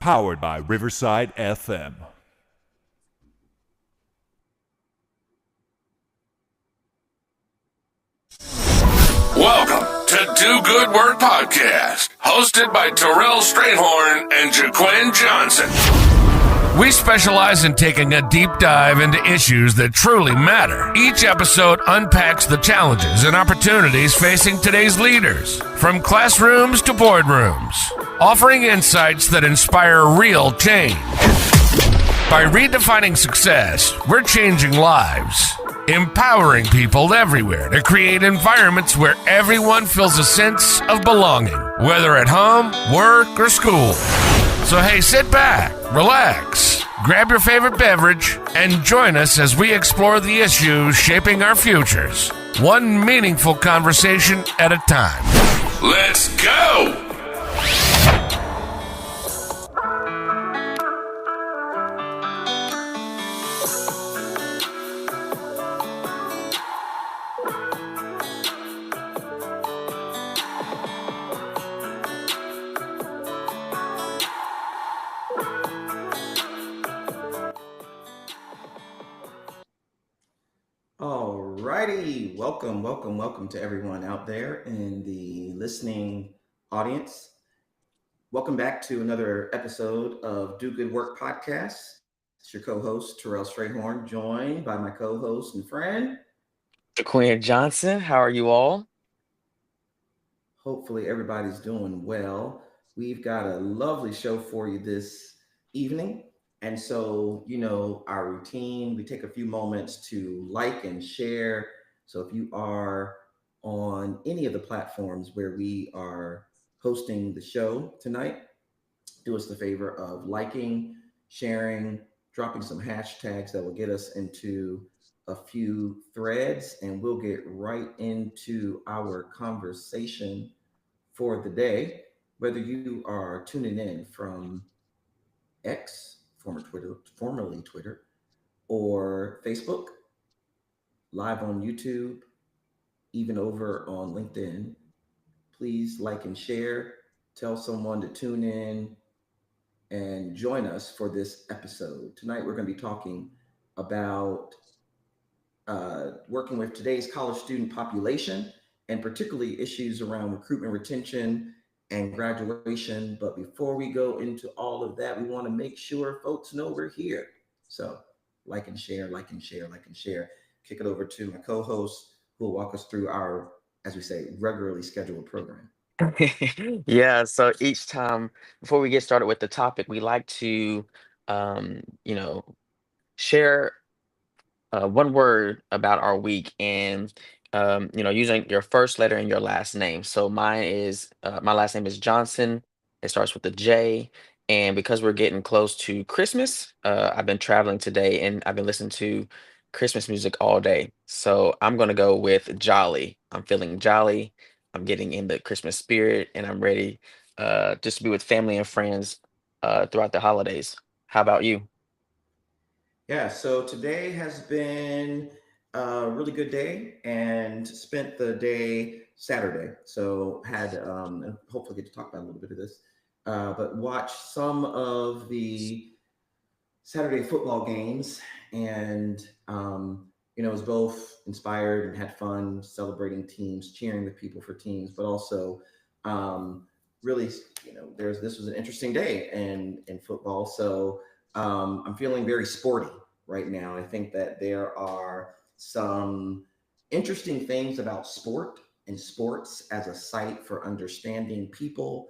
Powered by Riverside FM. Welcome to Do Good Work Podcast, hosted by Terrell Strayhorn and Jaquin Johnson. We specialize in taking a deep dive into issues that truly matter. Each episode unpacks the challenges and opportunities facing today's leaders, from classrooms to boardrooms, offering insights that inspire real change. By redefining success, we're changing lives, empowering people everywhere to create environments where everyone feels a sense of belonging, whether at home, work, or school. So hey, sit back, relax, grab your favorite beverage, and join us as we explore the issues shaping our futures, one meaningful conversation at a time. Let's go! Alrighty, welcome to everyone out there in the listening audience. Welcome back to another episode of Do Good Work Podcast. It's your co-host Terrell Strayhorn, joined by my co-host and friend. Jaquin Johnson, how are you all? Hopefully everybody's doing well. We've got a lovely show for you this evening. And so, our routine, we take a few moments to like and share. So if you are on any of the platforms where we are hosting the show tonight, do us the favor of liking, sharing, dropping some hashtags that will get us into a few threads, and we'll get right into our conversation for the day. Whether you are tuning in from X, formerly Twitter, or Facebook, live on YouTube, even over on LinkedIn, please like and share. Tell someone to tune in and join us for this episode. Tonight, we're going to be talking about working with today's college student population, and particularly issues around recruitment, retention, and graduation. But before we go into all of that, we want to make sure folks know we're here. So like and share. Kick it over to my co-host who will walk us through our, as we say, regularly scheduled program. Yeah, so each time before we get started with the topic, we like to, um, you know, share one word about our week and, using your first letter and your last name. So mine is, my last name is Johnson. It starts with a J. And because we're getting close to Christmas, I've been traveling today and I've been listening to Christmas music all day. So I'm going to go with jolly. I'm feeling jolly. I'm getting in the Christmas spirit and I'm ready just to be with family and friends throughout the holidays. How about you? Yeah, so today has been a really good day and spent the day Saturday. So had and hopefully get to talk about a little bit of this, but watch some of the Saturday football games, and it was both inspired and had fun celebrating teams, cheering the people for teams, but also really, there's this was an interesting day in football. So I'm feeling very sporty right now. I think that there are some interesting things about sport and sports as a site for understanding people,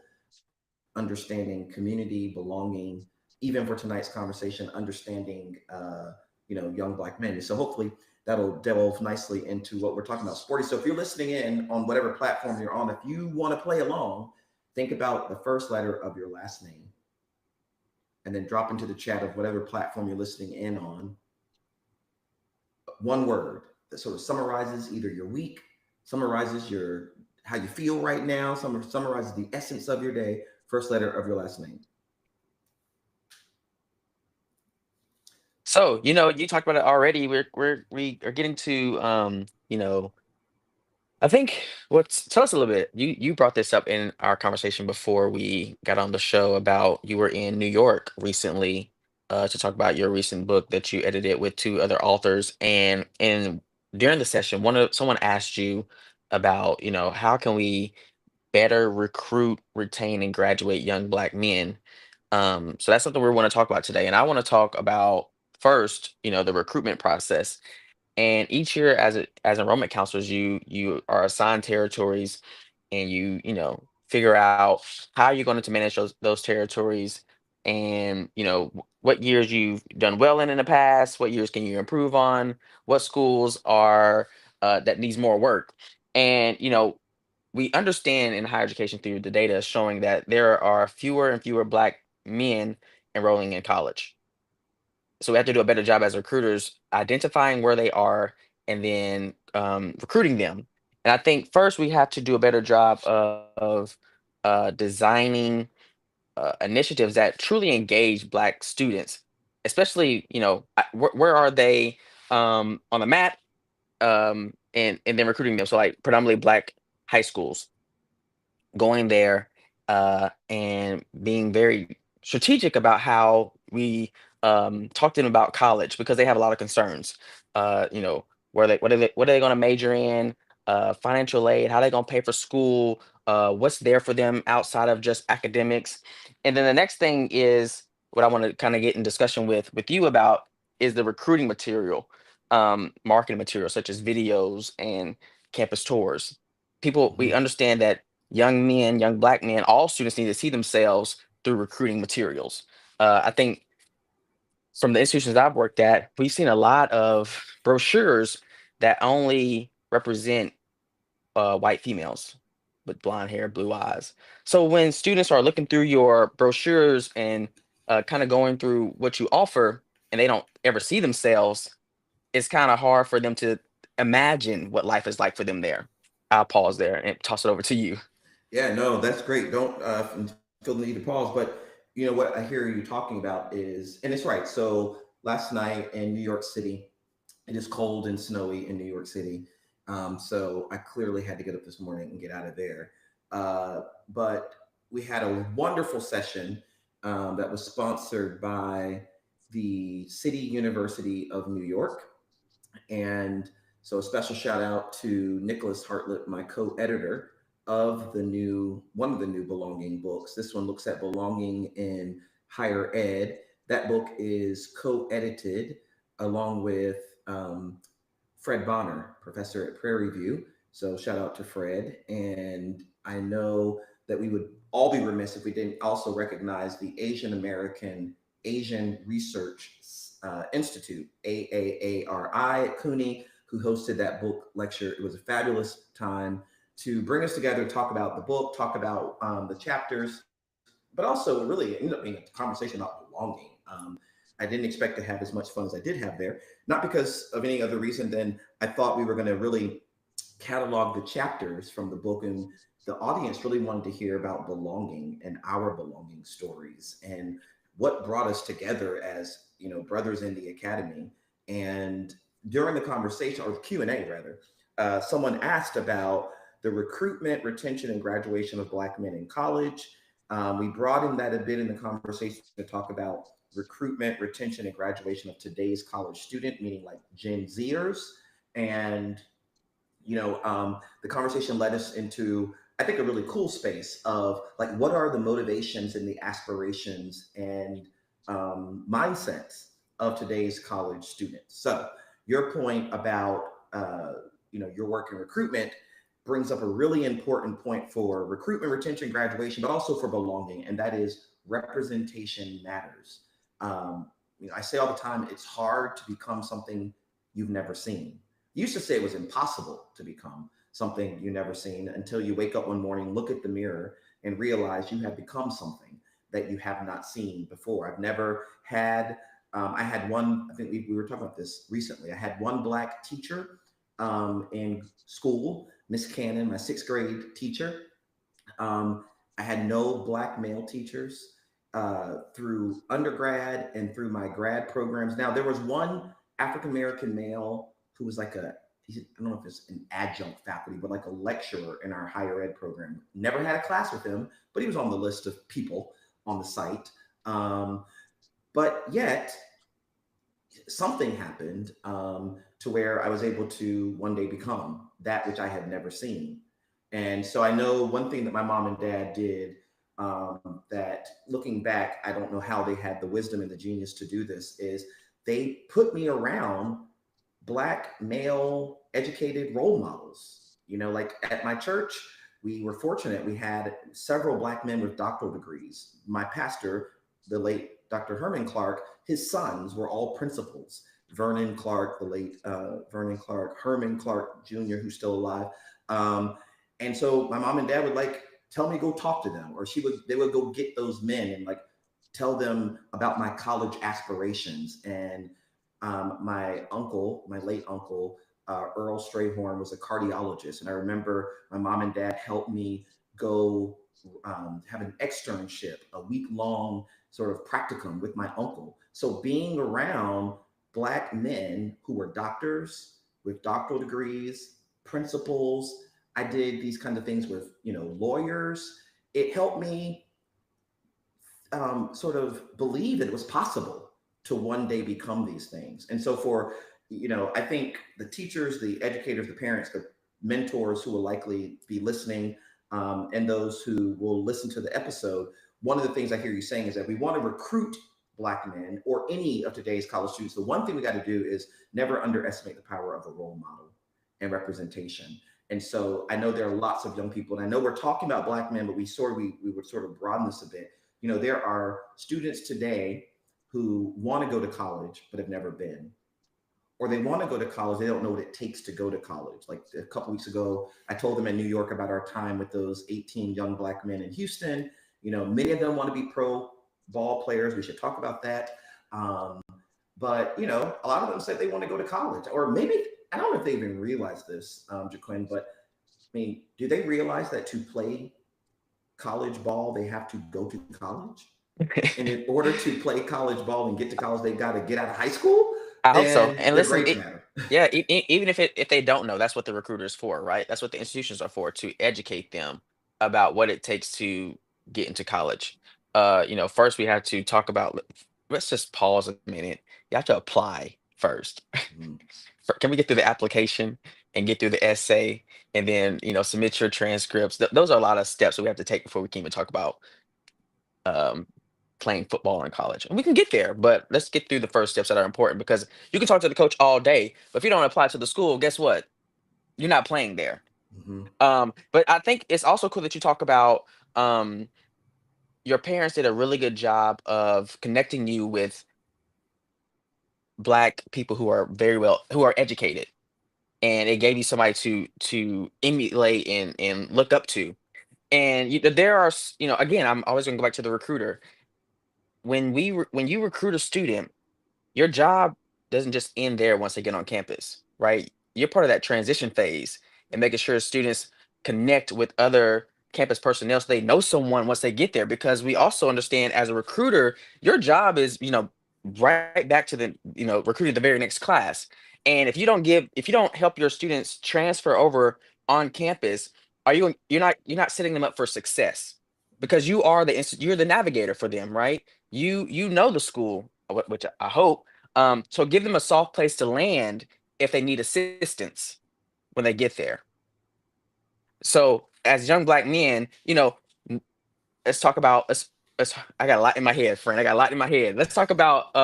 understanding community, belonging, even for tonight's conversation, understanding, young Black men. So hopefully that'll delve nicely into what we're talking about, sporty. So if you're listening in on whatever platform you're on, if you want to play along, think about the first letter of your last name and then drop into the chat of whatever platform you're listening in on one word that sort of summarizes either your week, summarizes your how you feel right now, summarizes the essence of your day, first letter of your last name. So, you talked about it already. We are getting to I think what's tell us a little bit. You brought this up in our conversation before we got on the show about you were in New York recently to talk about your recent book that you edited with two other authors. And during the session, someone asked you about, how can we better recruit, retain, and graduate young Black men. So that's something we want to talk about today. And I want to talk about first, the recruitment process. And each year, as enrollment counselors, you are assigned territories, and you figure out how you're going to manage those territories, and what years you've done well in the past, what years can you improve on, what schools are that needs more work, and we understand in higher education through the data showing that there are fewer and fewer Black men enrolling in college. So we have to do a better job as recruiters identifying where they are and then recruiting them. And I think first we have to do a better job of designing initiatives that truly engage Black students, especially where are they on the map, and then recruiting them. So like predominantly Black high schools, going there and being very strategic about how we talk to them about college because they have a lot of concerns. Where they what are they going to major in? Financial aid, how they going to pay for school? What's there for them outside of just academics? And then the next thing is what I want to kind of get in discussion with you about is the recruiting material, marketing material such as videos and campus tours. We Mhm. understand that young men, young Black men, all students need to see themselves through recruiting materials. I think from the institutions I've worked at, we've seen a lot of brochures that only represent white females with blonde hair, blue eyes. So when students are looking through your brochures and kind of going through what you offer, and they don't ever see themselves, it's kind of hard for them to imagine what life is like for them there. I'll pause there and toss it over to you. Yeah, no, that's great. Don't feel the need to pause. But you know what I hear you talking about is, and it's right. So last night in New York City, it is cold and snowy in New York City. So I clearly had to get up this morning and get out of there. But we had a wonderful session that was sponsored by the City University of New York. And so a special shout out to Nicholas Hartlett, my co-editor of the new one of the new belonging books. This one looks at belonging in higher ed. That book is co-edited along with Fred Bonner, professor at Prairie View. So shout out to Fred. And I know that we would all be remiss if we didn't also recognize the Asian Research Institute, AAARI at CUNY, who hosted that book lecture. It was a fabulous time to bring us together, talk about the book, talk about the chapters, but also really ended up being a conversation about belonging. I didn't expect to have as much fun as I did have there, not because of any other reason than I thought we were going to really catalog the chapters from the book, and the audience really wanted to hear about belonging and our belonging stories and what brought us together as brothers in the academy. And during the conversation, or the Q&A rather, someone asked about the recruitment, retention, and graduation of Black men in college. We broadened that a bit in the conversation to talk about recruitment, retention, and graduation of today's college student, meaning like Gen Zers. And the conversation led us into, I think, a really cool space of like, what are the motivations and the aspirations and mindsets of today's college students? So your point about your work in recruitment brings up a really important point for recruitment, retention, graduation, but also for belonging, and that is representation matters. I say all the time, it's hard to become something you've never seen. You used to say it was impossible to become something you've never seen until you wake up one morning, look at the mirror, and realize you have become something that you have not seen before. I've never had, I had one, I think we were talking about this recently. I had one Black teacher in school, Miss Cannon, my sixth grade teacher. I had no Black male teachers through undergrad and through my grad programs. Now, there was one African American male who was like a I don't know if it's an adjunct faculty, but like a lecturer in our higher ed program. Never had a class with him, but he was on the list of people on the site. But yet, something happened to where I was able to one day become that which I had never seen. And so I know one thing that my mom and dad did, that looking back, I don't know how they had the wisdom and the genius to do this, is they put me around Black male educated role models. Like at my church, we were fortunate. We had several Black men with doctoral degrees. My pastor, the late Dr. Herman Clark, his sons were all principals. Vernon Clark, the late Vernon Clark, Herman Clark Jr., who's still alive. And so my mom and dad would like tell me to go talk to them, or they would go get those men and like tell them about my college aspirations. And my uncle, my late uncle, Earl Strayhorn, was a cardiologist. And I remember my mom and dad helped me go have an externship, a week-long sort of practicum with my uncle. So being around Black men who were doctors with doctoral degrees, principals, I did these kinds of things with, lawyers. It helped me sort of believe that it was possible to one day become these things. And so for, I think the teachers, the educators, the parents, the mentors who will likely be listening, and those who will listen to the episode, one of the things I hear you saying is that we want to recruit Black men or any of today's college students. The one thing we got to do is never underestimate the power of a role model and representation. And so I know there are lots of young people, and I know we're talking about Black men, but we would sort of broaden this a bit. There are students today who want to go to college but have never been, or they want to go to college, they don't know what it takes to go to college. Like a couple weeks ago, I told them in New York about our time with those 18 young Black men in Houston. Many of them want to be pro ball players. We should talk about that. But a lot of them said they want to go to college, or maybe, I don't know if they even realize this, Jaquin, but I mean, do they realize that to play college ball, they have to go to college? And in order to play college ball and get to college, they've got to get out of high school? I hope so. Then And the listen, grades matter. yeah, even if they don't know, that's what the recruiter's for, right? That's what the institutions are for, to educate them about what it takes to get into college. First we have to talk about. Let's just pause a minute. You have to apply first. Mhm. Can we get through the application and get through the essay, and then submit your transcripts? Those are a lot of steps that we have to take before we can even talk about um, playing football in college. And we can get there, but let's get through the first steps that are important, because you can talk to the coach all day, but if you don't apply to the school, guess what? You're not playing there. Mhm. But I think it's also cool that you talk about um, your parents did a really good job of connecting you with Black people who are educated, and it gave you somebody to emulate and look up to. And there are again, I'm always going to go back to the recruiter. When you recruit a student, your job doesn't just end there once they get on campus, right? You're part of that transition phase and making sure students connect with other campus personnel so they know someone once they get there. Because we also understand, as a recruiter, your job is, right back to the, recruiting the very next class. And if you don't help your students transfer over on campus, you're not setting them up for success, because you're the navigator for them, right? You know the school, which I hope. So give them a soft place to land if they need assistance when they get there. So as young Black men, n- let's talk about let's I got a lot in my head, friend. I got a lot in my head. Let's talk about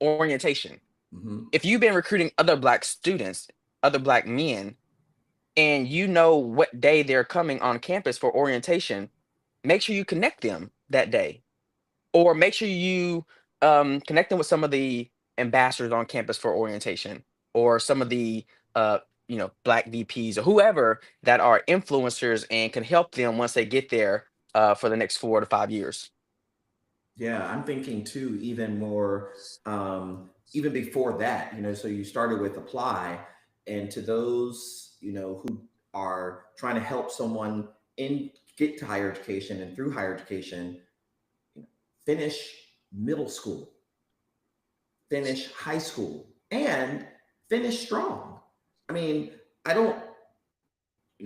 orientation. Mhm. If you've been recruiting other Black students, other Black men, and you know what day they're coming on campus for orientation, make sure you connect them that day, or make sure you connect them with some of the ambassadors on campus for orientation, or some of the uh, Black VPs or whoever that are influencers and can help them once they get there for the next 4 to 5 years. Yeah, I'm thinking too, even more, even before that, so you started with apply, and to those, who are trying to help someone get to higher education and through higher education, finish middle school, finish high school, and finish strong. I mean, I don't,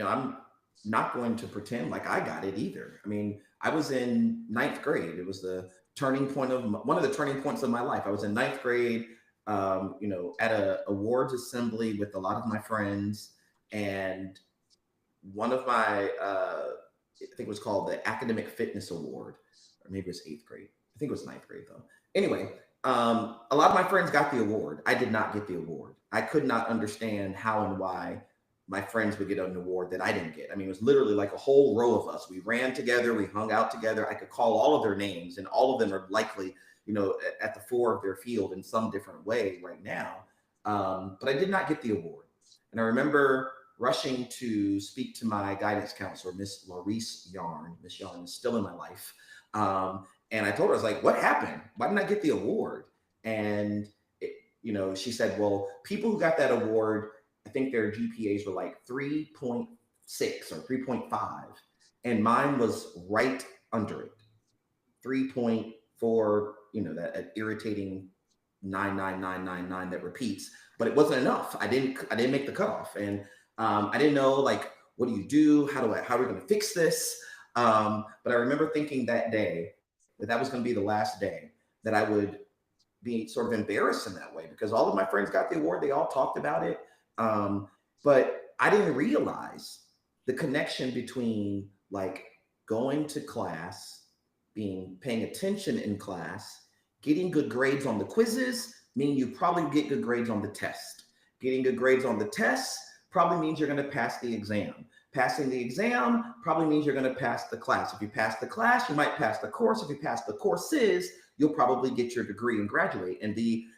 I'm not going to pretend like I got it either. I mean, I was in ninth grade. It was the one of the turning points of my life. I was in ninth grade, at a awards assembly with a lot of my friends, and one of my, I think it was called the Academic Fitness Award, or maybe it was eighth grade. I think it was ninth grade though. Anyway, a lot of my friends got the award. I did not get the award. I could not understand how and why my friends would get an award that I didn't get. I mean, it was literally like a whole row of us. We ran together, we hung out together. I could call all of their names, and all of them are likely, at the fore of their field in some different way right now. But I did not get the award. And I remember rushing to speak to my guidance counselor, Miss Laurice Yarn. Miss Yarn is still in my life. And I told her, I was like, what happened? Why didn't I get the award? And, she said, well, people who got that award, I think their GPAs were like 3.6 or 3.5. And mine was right under it, 3.4, that irritating 99999 that repeats, but it wasn't enough. I didn't make the cutoff. And I didn't know, like, what do you do? How are we going to fix this? But I remember thinking that day that was going to be the last day that I would be sort of embarrassed in that way, because all of my friends got the award. They all talked about it. But I didn't realize the connection between like going to class, paying attention in class, getting good grades on the quizzes, meaning you probably get good grades on the test. Getting good grades on the test probably means you're going to pass the exam. Passing the exam probably means you're going to pass the class. If you pass the class, you might pass the course. If you pass the courses, you'll probably get your degree and graduate and be,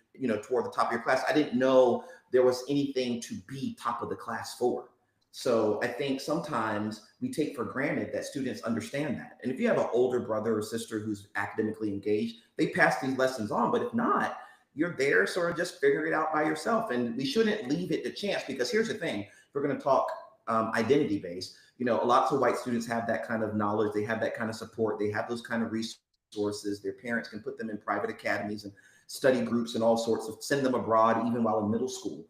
toward the top of your class. I didn't know there was anything to be top of the class for. So I think sometimes we take for granted that students understand that. And if you have an older brother or sister who's academically engaged, they pass these lessons on. But if not, you're there sort of just figure it out by yourself. And we shouldn't leave it to chance, because here's the thing, we're going to talk identity based. Lots of white students have that kind of knowledge. They have that kind of support. They have those kind of resources. Their parents can put them in private academies and study groups and all sorts of, send them abroad even while in middle school.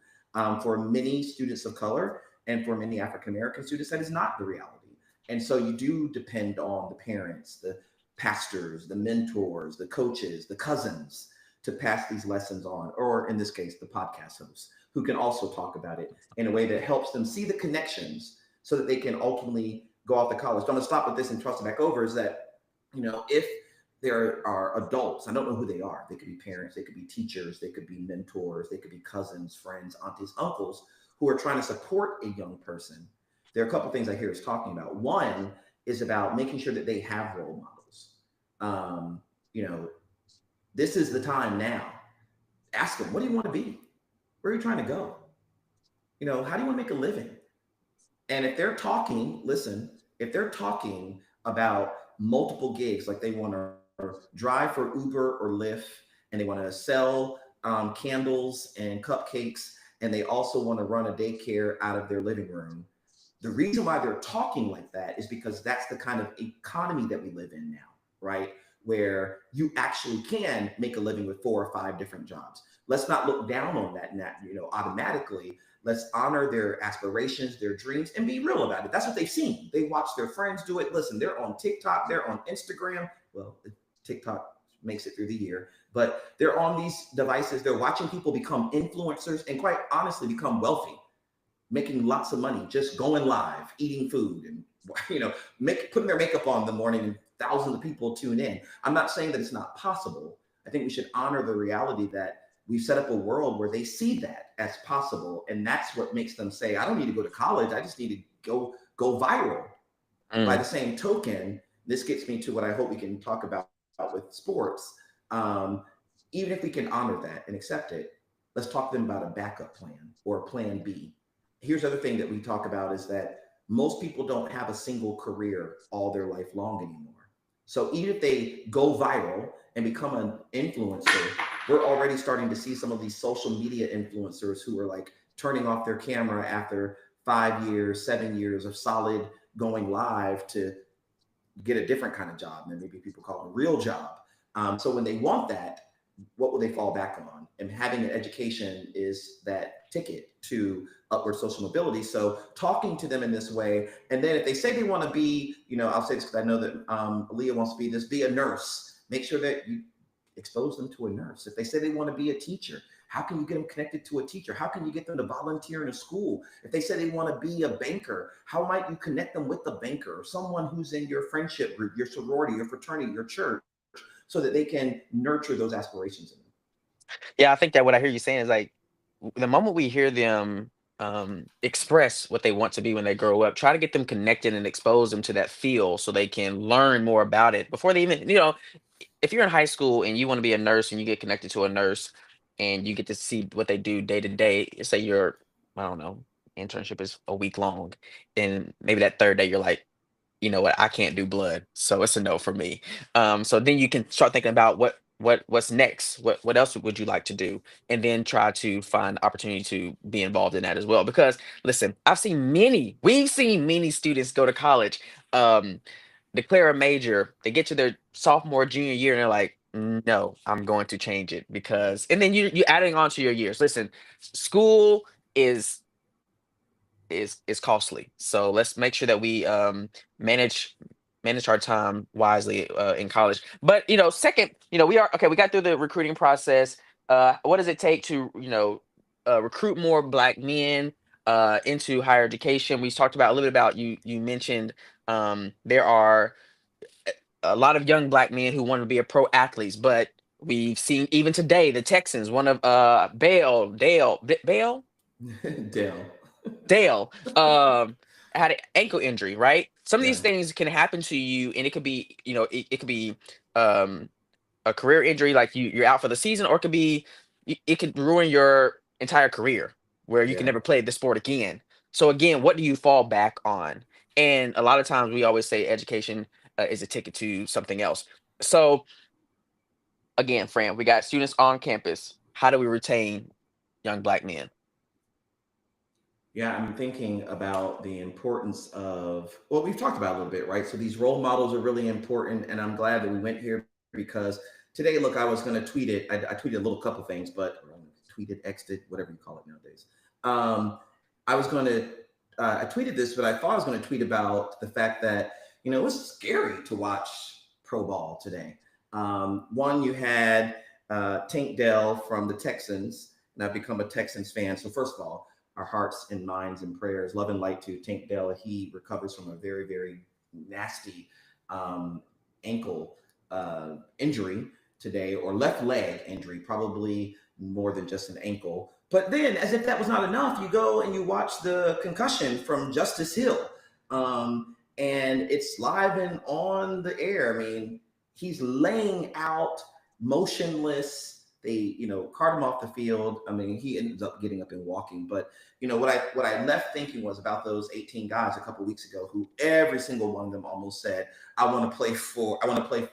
For many students of color and for many African-American students, that is not the reality. And so you do depend on the parents, the pastors, the mentors, the coaches, the cousins to pass these lessons on, or in this case, the podcast hosts, who can also talk about it in a way that helps them see the connections so that they can ultimately go off to college. So I'm gonna stop with this and toss it back over, is that, if there are adults, I don't know who they are. They could be parents, they could be teachers, they could be mentors, they could be cousins, friends, aunties, uncles, who are trying to support a young person. There are a couple of things I hear us talking about. One is about making sure that they have role models. This is the time now. Ask them, what do you want to be? Where are you trying to go? How do you want to make a living? And if they're talking, listen, if they're talking about multiple gigs, like they want to drive for Uber or Lyft, and they want to sell candles and cupcakes, and they also want to run a daycare out of their living room. The reason why they're talking like that is because that's the kind of economy that we live in now, right? Where you actually can make a living with 4 or 5 different jobs. Let's not look down on that, automatically. Let's honor their aspirations, their dreams, and be real about it. That's what they've seen. They watch their friends do it. Listen, they're on TikTok, they're on Instagram. Well, TikTok makes it through the year, but they're on these devices. They're watching people become influencers and, quite honestly, become wealthy, making lots of money, just going live, eating food, and putting their makeup on in the morning, and thousands of people tune in. I'm not saying that it's not possible. I think we should honor the reality that we've set up a world where they see that as possible. And that's what makes them say, I don't need to go to college. I just need to go viral. By the same token, this gets me to what I hope we can talk about with sports. Even if we can honor that and accept it, let's talk to them about a backup plan or a plan B. Here's the other thing that we talk about is that most people don't have a single career all their life long anymore. So even if they go viral and become an influencer, we're already starting to see some of these social media influencers who are like turning off their camera after 5 years, 7 years of solid going live to get a different kind of job. And maybe people call it a real job. So when they want that, what will they fall back on? And having an education is that ticket to upward social mobility. So talking to them in this way, and then if they say they want to be, I'll say this because I know that Aaliyah wants to be a nurse. Make sure that you expose them to a nurse. If they say they want to be a teacher, how can you get them connected to a teacher? How can you get them to volunteer in a school? If they say they want to be a banker, how might you connect them with a banker or someone who's in your friendship group, your sorority, your fraternity, your church, so that they can nurture those aspirations in them? Yeah, I think that what I hear you saying is like the moment we hear them express what they want to be when they grow up, try to get them connected and expose them to that field so they can learn more about it before they even, if you're in high school and you want to be a nurse and you get connected to a nurse and you get to see what they do day to day, say your, I don't know, internship is a week long, and maybe that third day you're like, you know what, I can't do blood, so it's a no for me. So then you can start thinking about what's next. What else would you like to do, and then try to find opportunity to be involved in that as well. Because listen, we've seen many students go to college, um, declare a major, they get to their sophomore, junior year, and they're like, no, I'm going to change it because, and then you adding on to your years. Listen, school is is costly. So let's make sure that we manage manage our time wisely in college. But second, we got through the recruiting process. What does it take to recruit more Black men into higher education? We talked about a little bit about you mentioned there are a lot of young Black men who want to be a pro athletes, but we've seen even today the Texans, one of Bale Dale. Dale had an ankle injury, right? Some of these Yeah. things can happen to you, and it could be, it could be um, a career injury, like you're out for the season, or it could be, it could ruin your entire career where you can Yeah. never play the sport again. So again, what do you fall back on? And a lot of times we always say education is a ticket to something else. So again, Fran, we got students on campus. How do we retain young Black men? Yeah, I'm thinking about the importance of, well, we've talked about it a little bit, right? So these role models are really important. And I'm glad that we went here because today, look, I was going to tweet it. I tweeted a little couple things, but tweeted, Xed, whatever you call it nowadays. I was going to, I tweeted this, but I thought I was going to tweet about the fact that, it was scary to watch pro ball today. One, you had Tank Dell from the Texans, and I've become a Texans fan. So first of all, our hearts and minds and prayers, love and light to Tank Dell. He recovers from a very, very nasty ankle injury today, or left leg injury, probably more than just an ankle. But then, as if that was not enough, you go and you watch the concussion from Justice Hill. And it's live and on the air. I mean, he's laying out motionless. They, cart him off the field. I mean, he ends up getting up and walking. But what I left thinking was about those 18 guys a couple of weeks ago, who every single one of them almost said, I want to play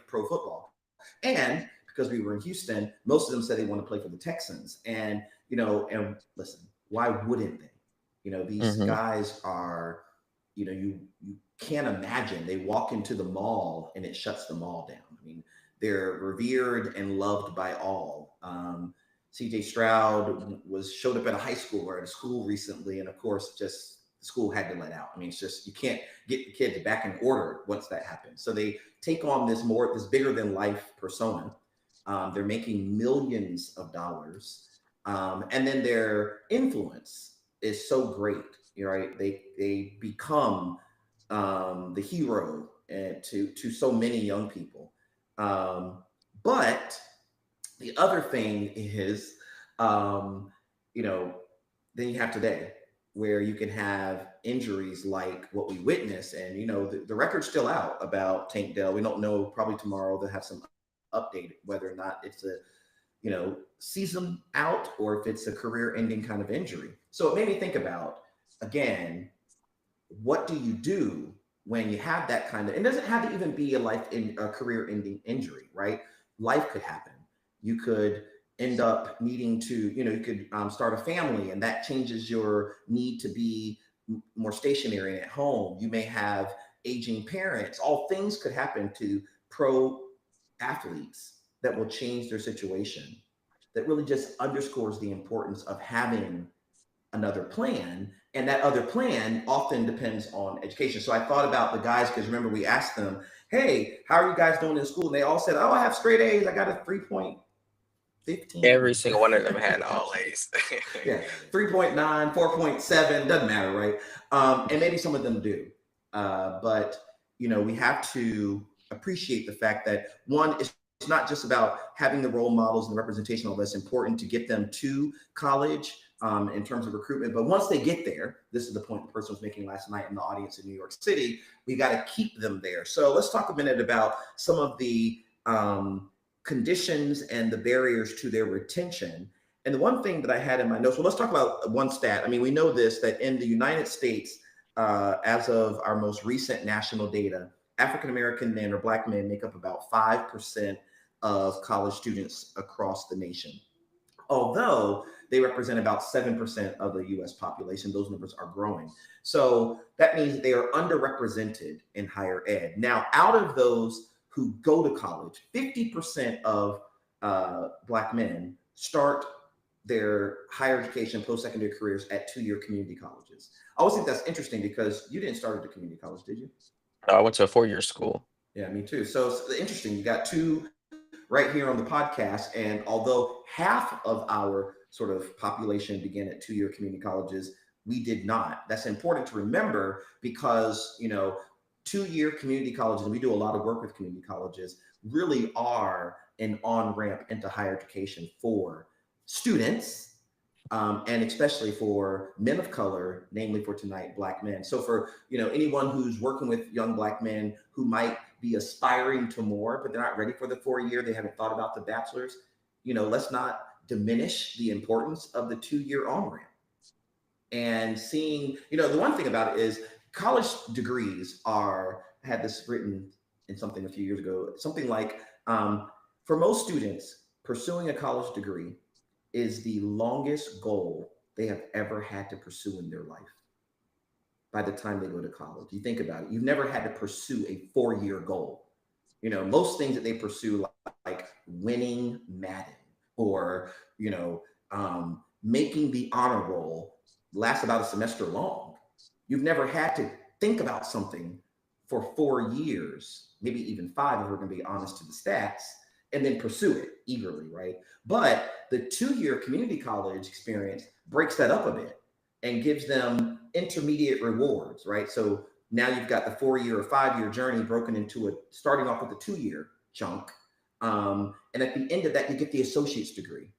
pro football. And because we were in Houston, most of them said they want to play for the Texans. And and listen, why wouldn't they? These Mhm. guys are, you can't imagine they walk into the mall and it shuts the mall down. I mean, they're revered and loved by all. CJ Stroud showed up at a high school or at a school recently, and of course, just the school had to let out. I mean, it's just you can't get the kids back in order once that happens. So they take on this bigger than life persona. They're making millions of dollars, and then their influence is so great. Right? They become the hero to so many young people. But the other thing is, you know, then you have today where you can have injuries like what we witnessed. And, the record's still out about Tank Dell. We don't know, probably tomorrow they'll have some update whether or not it's a, season out or if it's a career ending kind of injury. So it made me think about, again, what do you do when you have that kind of, it doesn't have to even be a career ending injury, right? Life could happen. You could end up needing to, you could start a family, and that changes your need to be more stationary at home. You may have aging parents. All things could happen to pro athletes that will change their situation, that really just underscores the importance of having another plan. And that other plan often depends on education. So I thought about the guys, because remember, we asked them, hey, how are you guys doing in school? And they all said, oh, I have straight A's. I got a 3.15. Every single one of them had all A's. Yeah, 3.9, 4.7, doesn't matter, right? And maybe some of them do. But, we have to appreciate the fact that one, it's not just about having the role models and the representation, although that's important to get them to college in terms of recruitment. But once they get there, this is the point the person was making last night in the audience in New York City, we got to keep them there. So let's talk a minute about some of the conditions and the barriers to their retention. And the one thing that I had in my notes, well, let's talk about one stat. I mean, we know this, that in the United States, as of our most recent national data, African-American men or Black men make up about 5% of college students across the nation. Although they represent about 7% of the US population, those numbers are growing. So that means they are underrepresented in higher ed. Now, out of those who go to college, 50% of Black men start their higher education, post-secondary careers at two-year community colleges. I always think that's interesting because you didn't start at a community college, did you? I went to a 4-year school. Yeah, me too. So it's interesting. You got two right here on the podcast. And although half of our sort of population began at two-year community colleges, we did not. That's important to remember because, two-year community colleges, and we do a lot of work with community colleges, really are an on-ramp into higher education for students, and especially for men of color, namely for tonight, Black men. So for anyone who's working with young Black men who might be aspiring to more, but they're not ready for the 4-year, they haven't thought about the bachelor's, let's not diminish the importance of the 2-year on-ramp. And seeing, the one thing about it is college degrees I had this written in something a few years ago, something like, for most students, pursuing a college degree is the longest goal they have ever had to pursue in their life. By the time they go to college, you think about it, you've never had to pursue a 4-year goal. Most things that they pursue, like winning Madden or, making the honor roll, lasts about a semester long. You've never had to think about something for 4 years, maybe even 5, if we're going to be honest to the stats, and then pursue it eagerly, right? But the 2-year community college experience breaks that up a bit and gives them intermediate rewards, right? So now you've got the 4-year or 5-year journey broken into starting off with a 2-year chunk. And at the end of that, you get the associate's degree.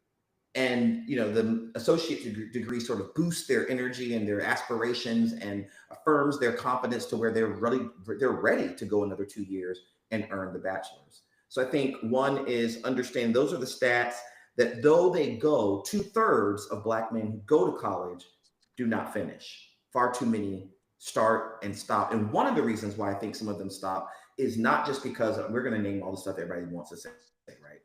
And, the associate degree sort of boosts their energy and their aspirations and affirms their confidence to where they're ready to go another 2 years and earn the bachelor's. So I think one is understand those are the stats that though they go, 2/3 of Black men who go to college do not finish. Far too many start and stop. And one of the reasons why I think some of them stop is not just because we're going to name all the stuff everybody wants to say, right?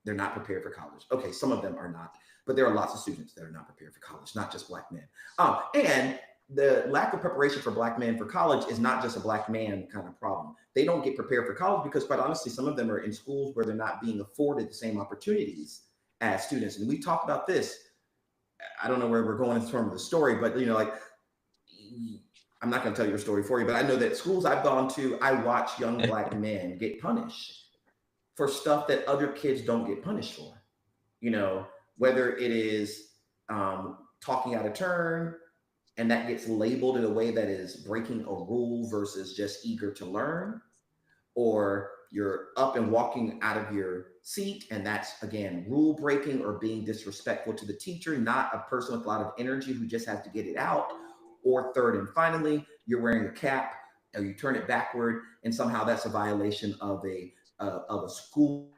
They're not prepared for college. Okay, some of them are not, but there are lots of students that are not prepared for college, not just Black men. And the lack of preparation for Black men for college is not just a Black man kind of problem. They don't get prepared for college because, quite honestly, some of them are in schools where they're not being afforded the same opportunities as students. And we talked about this. I don't know where we're going in terms of the story, but I'm not going to tell your story for you, but I know that schools I've gone to, I watch young Black men get punished for stuff that other kids don't get punished for. Whether it is talking out of turn, and that gets labeled in a way that is breaking a rule versus just eager to learn, or you're up and walking out of your seat, and that's, again, rule breaking or being disrespectful to the teacher, not a person with a lot of energy who just has to get it out. Or third and finally, you're wearing a cap or you turn it backward, and somehow that's a violation of a school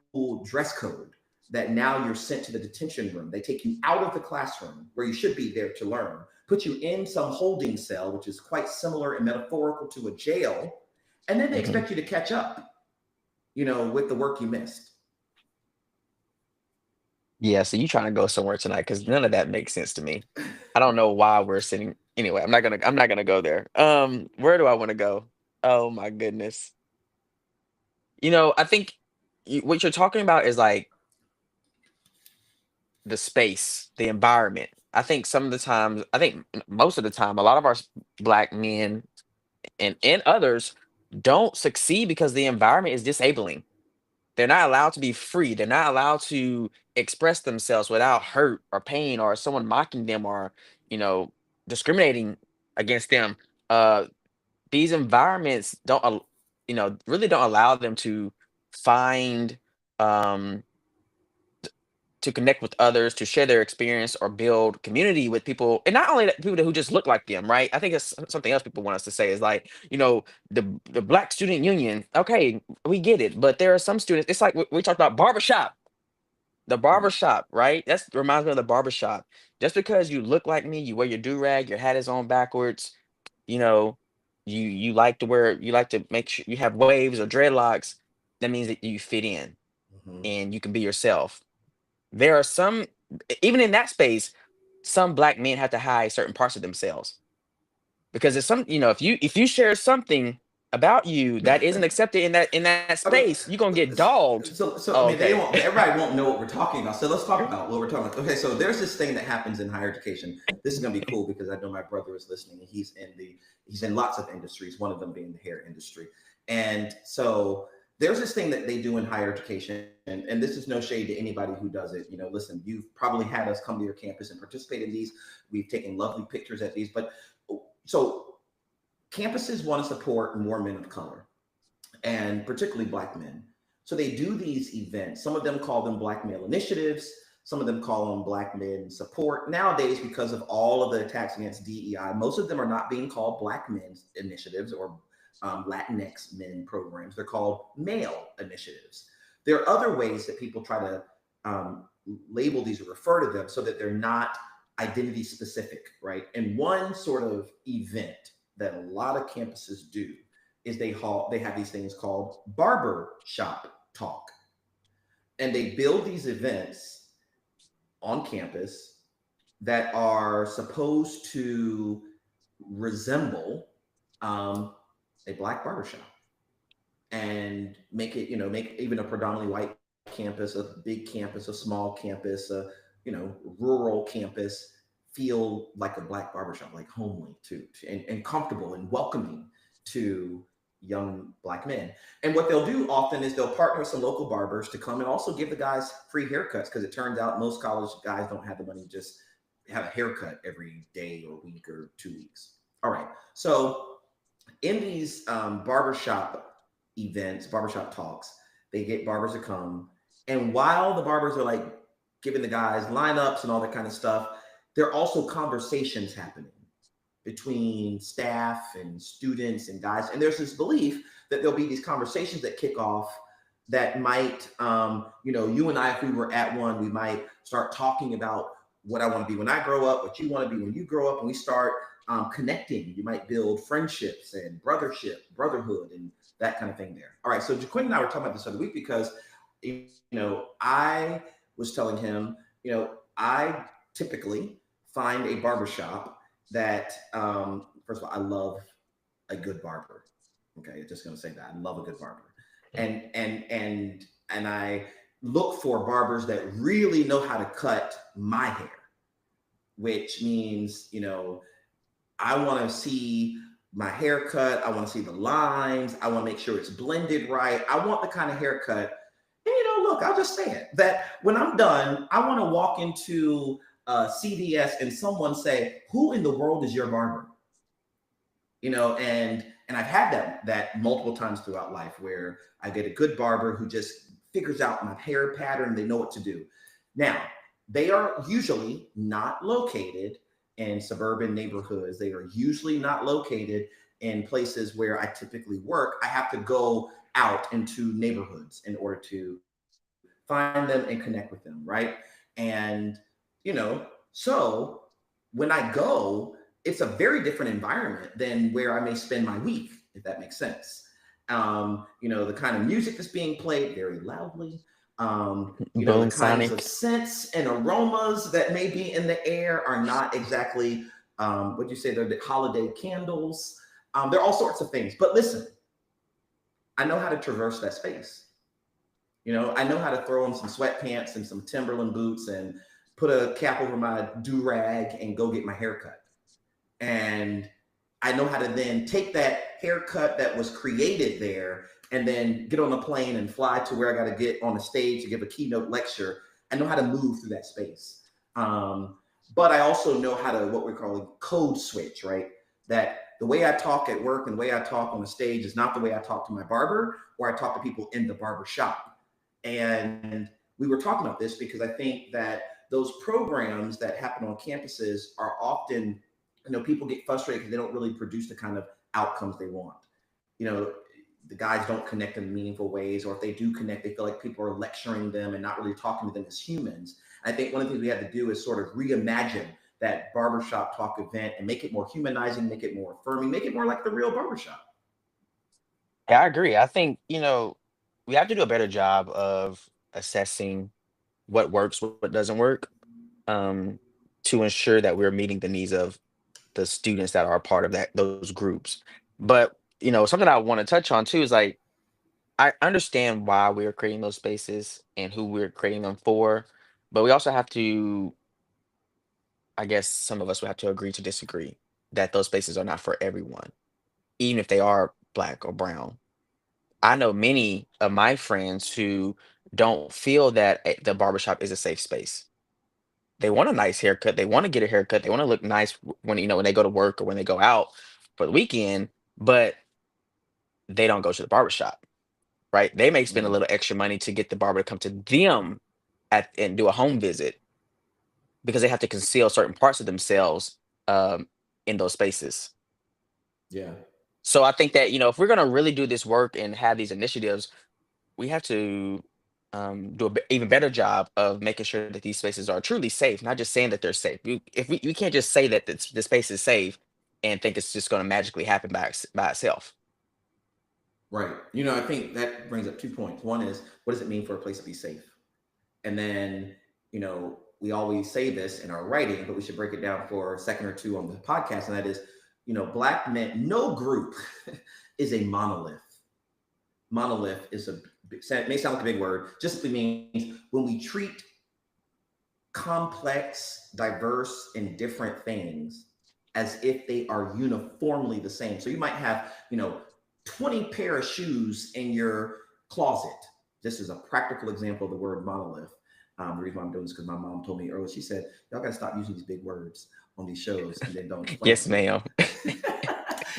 dress code, that now you're sent to the detention room. They take you out of the classroom where you should be there to learn, put you in some holding cell, which is quite similar and metaphorical to a jail, and then they expect you to catch up, with the work you missed. Yeah, so you trying to go somewhere tonight because none of that makes sense to me. I don't know why we're sitting. Anyway, I'm not gonna go there. Where do I want to go? Oh my goodness. I think what you're talking about is like the space, the environment. I think some of the times, I think most of the time, a lot of our black men and others don't succeed because the environment is disabling. They're not allowed to be free. They're not allowed to express themselves without hurt or pain or someone mocking them or, you know, discriminating against them. Uh, these environments really don't allow them to find um to connect with others, to share their experience or build community with people, and not only that, people who just look like them, right? I think it's something else people want us to say is like, the Black Student Union. Okay, we get it, but there are some students. It's like we talked about barbershop, the Mhm. barbershop, right? That's reminds me of the barbershop. Just because you look like me, you wear your do rag, your hat is on backwards, you know, you like to make sure you have waves or dreadlocks. That means that you fit in Mhm. and you can be yourself. There are some, even in that space, some black men have to hide certain parts of themselves because it's some, if you share something about you that isn't accepted in that Okay. space, you're gonna get dogged. So I Oh, mean, they okay. won't. Everybody won't know what we're talking about. So let's talk about what we're talking about. Okay, so there's this thing that happens in higher education. This is going to be cool because I know my brother is listening, and he's in lots of industries. One of them being the hair industry, and so there's this thing that they do in higher education, and this is no shade to anybody who does it. Listen, you've probably had us come to your campus and participate in these. We've taken lovely pictures at these, but so campuses want to support more men of color and particularly black men. So they do these events. Some of them call them Black Male Initiatives. Some of them call them Black Men Support. Nowadays, because of all of the attacks against DEI, most of them are not being called Black Men's Initiatives or Latinx Men programs. They're called Male Initiatives. There are other ways that people try to um, label these or refer to them so that they're not identity specific, right? And one sort of event that a lot of campuses do is they have these things called barber shop talk, and they build these events on campus that are supposed to resemble a black barbershop and make it, make even a predominantly white campus, a big campus, a small campus, a rural campus feel like a black barbershop, like homely and comfortable and welcoming to young black men. And what they'll do often is they'll partner with some local barbers to come and also give the guys free haircuts because it turns out most college guys don't have the money to just have a haircut every day or week or 2 weeks. All right. So in these barbershop events, barbershop talks, they get barbers to come. And while the barbers are like giving the guys lineups and all that kind of stuff, there are also conversations happening between staff and students and guys. And there's this belief that there'll be these conversations that kick off that might, you and I, if we were at one, we might start talking about what I want to be when I grow up, what you want to be when you grow up, and we start connecting. You might build friendships and brotherhood, and that kind of thing there. All right. So Jaquin and I were talking about this other week because, I was telling him, I typically find a barbershop that, first of all, I love a good barber. Okay. I'm just going to say that I love a good barber. And I look for barbers that really know how to cut my hair, which means, I want to see my haircut. I want to see the lines. I want to make sure it's blended right. I want the kind of haircut. And look, I'll just say it that when I'm done, I want to walk into CVS and someone say, "Who in the world is your barber?" And I've had that multiple times throughout life where I get a good barber who just figures out my hair pattern. They know what to do. Now, they are usually not located in suburban neighborhoods. They are usually not located in places where I typically work. I have to go out into neighborhoods in order to find them and connect with them, right? And, so when I go, it's a very different environment than where I may spend my week, if that makes sense. The kind of music that's being played very loudly, the Boom, kinds of Sonic. scents and aromas that may be in the air are not exactly what you say, they're the holiday candles. There are all sorts of things. But listen, I know how to traverse that space. I know how to throw on some sweatpants and some Timberland boots and put a cap over my do rag and go get my hair cut. And I know how to then take that haircut that was created there and then get on a plane and fly to where I got to get on a stage to give a keynote lecture. I know how to move through that space. But I also know how to what we're calling code switch, right? That the way I talk at work and the way I talk on the stage is not the way I talk to my barber or I talk to people in the barber shop. And we were talking about this because I think that those programs that happen on campuses are often, people get frustrated because they don't really produce the kind of outcomes they want. You know, the guys don't connect in meaningful ways, or if they do connect, they feel like people are lecturing them and not really talking to them as humans. I think one of the things we have to do is sort of reimagine that barbershop talk event and make it more humanizing, make it more affirming, make it more like the real barbershop. Yeah, I agree. I think, we have to do a better job of assessing what works, what doesn't work, um, to ensure that we're meeting the needs of the students that are a part of those groups. But, something I want to touch on too is like I understand why we're creating those spaces and who we're creating them for, but we also have to, I guess some of us will have to agree to disagree that those spaces are not for everyone, even if they are black or brown. I know many of my friends who don't feel that the barbershop is a safe space. They want a nice haircut. They want to get a haircut. They want to look nice when they go to work or when they go out for the weekend, but they don't go to the barbershop, right? They may spend a Mm, little extra money to get the barber to come to them and do a home visit because they have to conceal certain parts of themselves um, in those spaces. yeah. So I think that, if we're going to really do this work and have these initiatives, we have to do an even better job of making sure that these spaces are truly safe, not just saying that they're safe. If we can't just say that the space is safe and think it's just going to magically happen by itself. Right. I think that brings up 2 points. One is, what does it mean for a place to be safe? And then, we always say this in our writing, but we should break it down for a second or two on the podcast. And that is, black men, no group is a monolith. Monolith is it may sound like a big word, just simply means when we treat complex, diverse, and different things as if they are uniformly the same. So you might have, 20 pair of shoes in your closet. This is a practical example of the word monolith. The reason why I'm doing this is because my mom told me earlier, she said, y'all got to stop using these big words on these shows and then don't explain it Yes, to me. ma'am.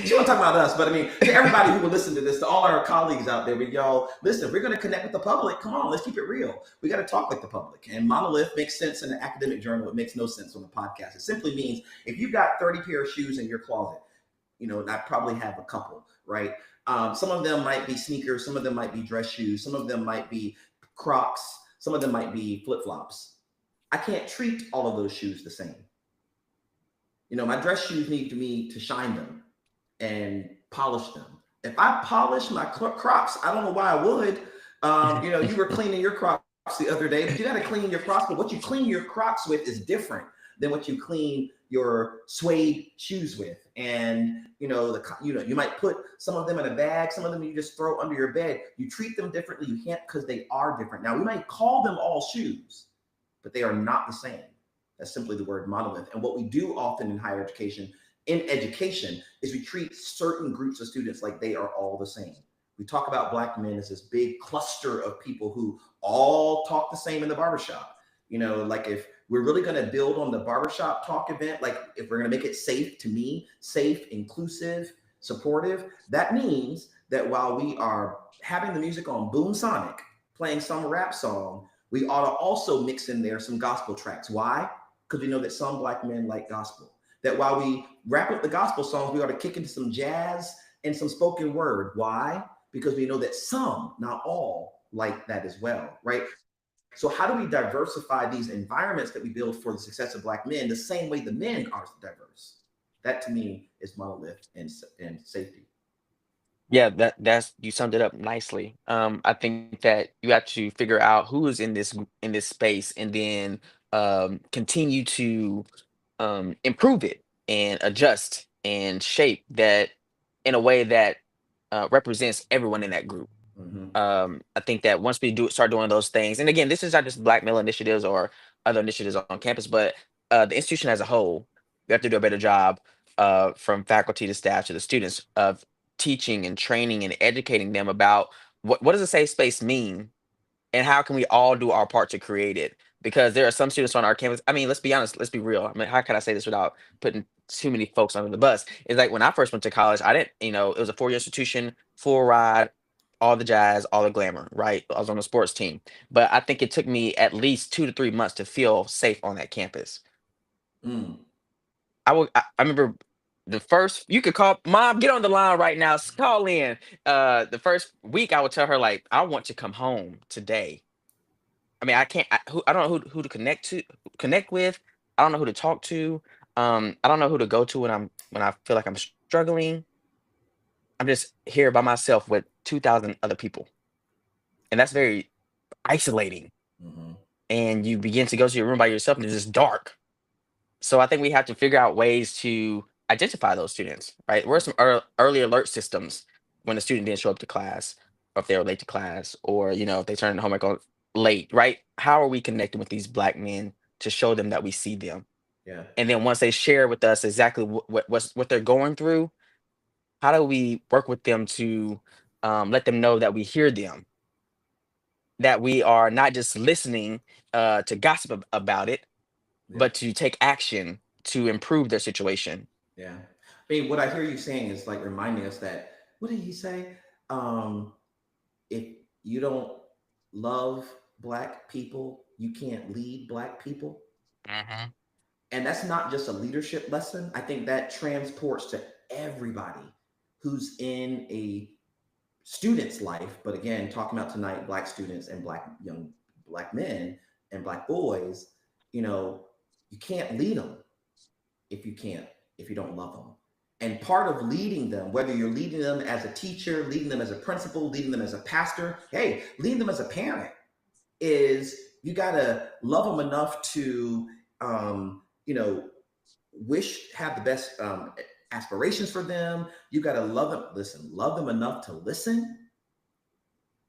She wasn't talking about us, but I mean, to everybody who will listen to this, to all our colleagues out there, y'all, listen, if we're going to connect with the public, come on, let's keep it real. We got to talk like the public. And monolith makes sense in an academic journal. It makes no sense on the podcast. It simply means if you've got 30 pair of shoes in your closet, and I probably have a couple, right? Some of them might be sneakers. Some of them might be dress shoes. Some of them might be Crocs. Some of them might be flip-flops. I can't treat all of those shoes the same. My dress shoes need me to shine them and polish them. If I polish my Crocs, I don't know why I would. You were cleaning your Crocs the other day, but you got to clean your Crocs. But what you clean your Crocs with is different than what you clean your suede shoes with. And you might put some of them in a bag, some of them you just throw under your bed. You treat them differently. You can't, because they are different. Now we might call them all shoes, but they are not the same. That's simply the word monolith. And what we do often in higher education, is we treat certain groups of students like they are all the same. We talk about black men as this big cluster of people who all talk the same in the barbershop. Like if we're really going to build on the barbershop talk event, like if we're going to make it safe, to me, safe, inclusive, supportive, that means that while we are having the music on Boom Sonic, playing some rap song, we ought to also mix in there some gospel tracks. Why? Because we know that some black men like gospel. That while we wrap up the gospel songs, we ought to kick into some jazz and some spoken word. Why? Because we know that some, not all, like that as well, right? So how do we diversify these environments that we build for the success of black men the same way the men are diverse? That to me is monolith and safety. Yeah, that's you summed it up nicely. I think that you have to figure out who is in this space, and then continue to improve it and adjust and shape that in a way that represents everyone in that group. Mm-hmm. I think that once we start doing those things, and again, this is not just Black male initiatives or other initiatives on campus, but the institution as a whole, we have to do a better job, from faculty to staff to the students, of teaching and training and educating them about what does a safe space mean, and how can we all do our part to create it? Because there are some students on our campus. I mean, let's be honest, let's be real. I mean, how can I say this without putting too many folks under the bus? It's like when I first went to college, I didn't, it was a 4-year institution, full ride, all the jazz, all the glamour, right? I was on the sports team. But I think it took me at least 2 to 3 months to feel safe on that campus. Mm. I remember the first, you could call mom, get on the line right now, call in. The first week I would tell her, like, I want to come home today. I mean, I can't. I don't know who to connect with. I don't know who to talk to. I don't know who to go to when I feel like I'm struggling. I'm just here by myself with 2,000 other people, and that's very isolating. Mm-hmm. And you begin to go to your room by yourself, and it's just dark. So I think we have to figure out ways to identify those students. Right? Where are some early alert systems when a student didn't show up to class, or if they were late to class, or if they turned homework on late, right? How are we connecting with these Black men to show them that we see them? Yeah. And then once they share with us exactly what they're going through, how do we work with them to, let them know that we hear them, that we are not just listening, to gossip about it, Yeah. but to take action to improve their situation. Yeah. I mean, what I hear you saying is like reminding us that, what did he say? Um, if you don't love Black people, you can't lead Black people. Mhm. And that's not just a leadership lesson. I think that transports to everybody who's in a student's life. But again, talking about tonight, Black students and young Black men and Black boys, you can't lead them if you don't love them. And part of leading them, whether you're leading them as a teacher, leading them as a principal, leading them as a pastor, hey, leading them as a parent, is you got to love them enough to, have the best aspirations for them. You got to love them enough to listen.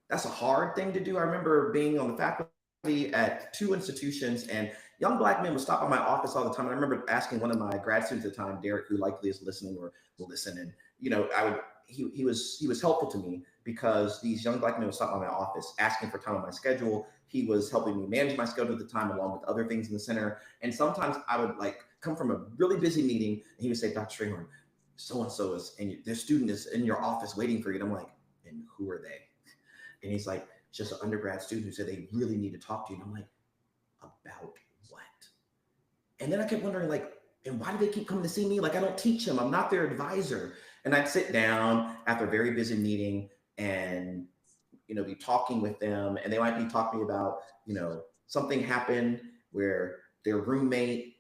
That's a hard thing to do. I remember being on the faculty at 2 institutions, and young Black men would stop by my office all the time. And I remember asking one of my grad students at the time, Derek, who likely is listening or will listen, and he was helpful to me because these young Black men would stop by my office asking for time on my schedule. He was helping me manage my schedule at the time, along with other things in the center. And sometimes I would come from a really busy meeting, and he would say, "Dr. Strayhorn, so and so is, and their student is in your office waiting for you." And I'm like, "And who are they?" And he's like, "It's just an undergrad student who said they really need to talk to you." And I'm like, "About what?" And then I kept wondering, and why do they keep coming to see me? I don't teach them. I'm not their advisor. And I'd sit down after a very busy meeting and, be talking with them. And they might be talking about, something happened where their roommate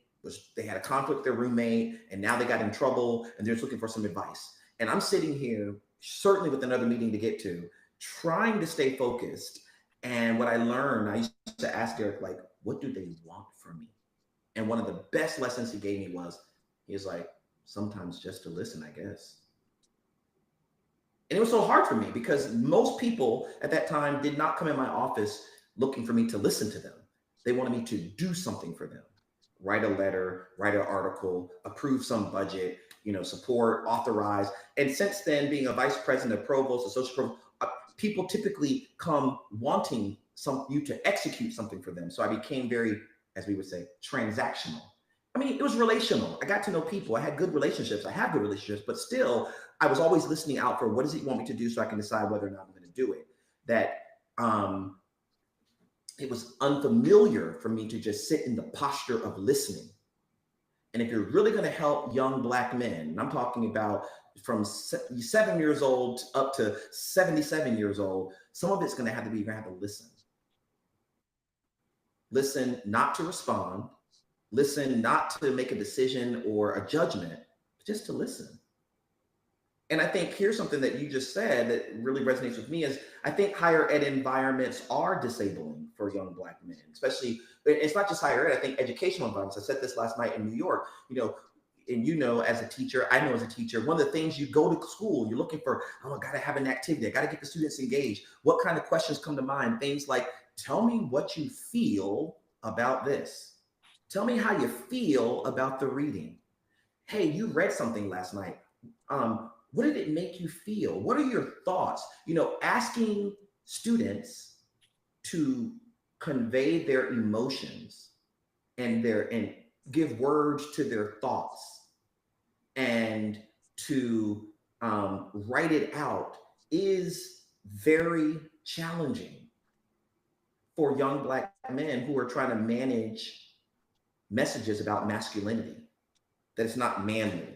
they had a conflict with their roommate, and now they got in trouble and they're just looking for some advice. And I'm sitting here, certainly with another meeting to get to, trying to stay focused. And what I learned, I used to ask Derek, what do they want from me? And one of the best lessons he gave me was, he was like, sometimes just to listen, I guess. And it was so hard for me because most people at that time did not come in my office looking for me to listen to them. They wanted me to do something for them. Write a letter, write an article, approve some budget, support, authorize. And since then, being a vice president, a provost, associate provost, people typically come wanting you to execute something for them. So I became very, as we would say, transactional. I mean, it was relational. I got to know people. I had good relationships. I have good relationships, but still, I was always listening out for what does he want me to do so I can decide whether or not I'm going to do it. That it was unfamiliar for me to just sit in the posture of listening. And if you're really going to help young Black men, and I'm talking about from 7 years old up to 77 years old, some of it's going to have to be, you're going to have to listen. Listen, not to respond. Listen, not to make a decision or a judgment, but just to listen. And I think here's something that you just said that really resonates with me is I think higher ed environments are disabling for young Black men, especially, it's not just higher ed, I think educational environments. I said this last night in New York, and as a teacher, I know as a teacher, one of the things you go to school, you're looking for, oh, I got to have an activity. I got to get the students engaged. What kind of questions come to mind? Things like, tell me what you feel about this. Tell me how you feel about the reading. Hey, you read something last night. What did it make you feel? What are your thoughts? Asking students to convey their emotions and give words to their thoughts and to write it out is very challenging for young Black men who are trying to manage messages about masculinity, that it's not manly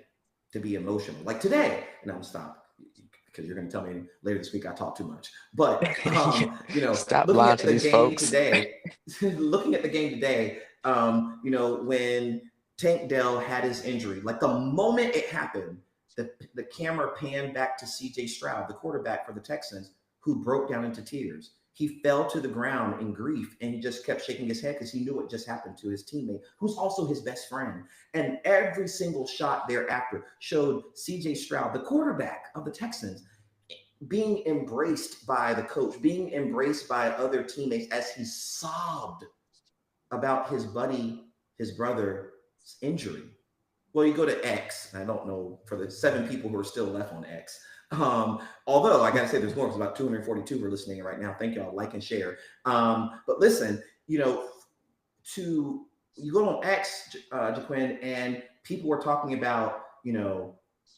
to be emotional. Like today, and I'm stop because you're going to tell me later this week I talk too much. But Stop looking lying at to the these game folks. today, when Tank Dell had his injury, like the moment it happened, the camera panned back to C.J. Stroud, the quarterback for the Texans, who broke down into tears. He fell to the ground in grief and he just kept shaking his head because he knew what just happened to his teammate, who's also his best friend. And every single shot thereafter showed C.J. Stroud, the quarterback of the Texans, being embraced by the coach, being embraced by other teammates as he sobbed about his brother's injury. Well, you go to X, and I don't know for the 7 people who are still left on X. Although I gotta say there's more, it's about 242 we're listening right now. Thank y'all, like and share. But listen, you go on X, Jaquin, and people were talking about,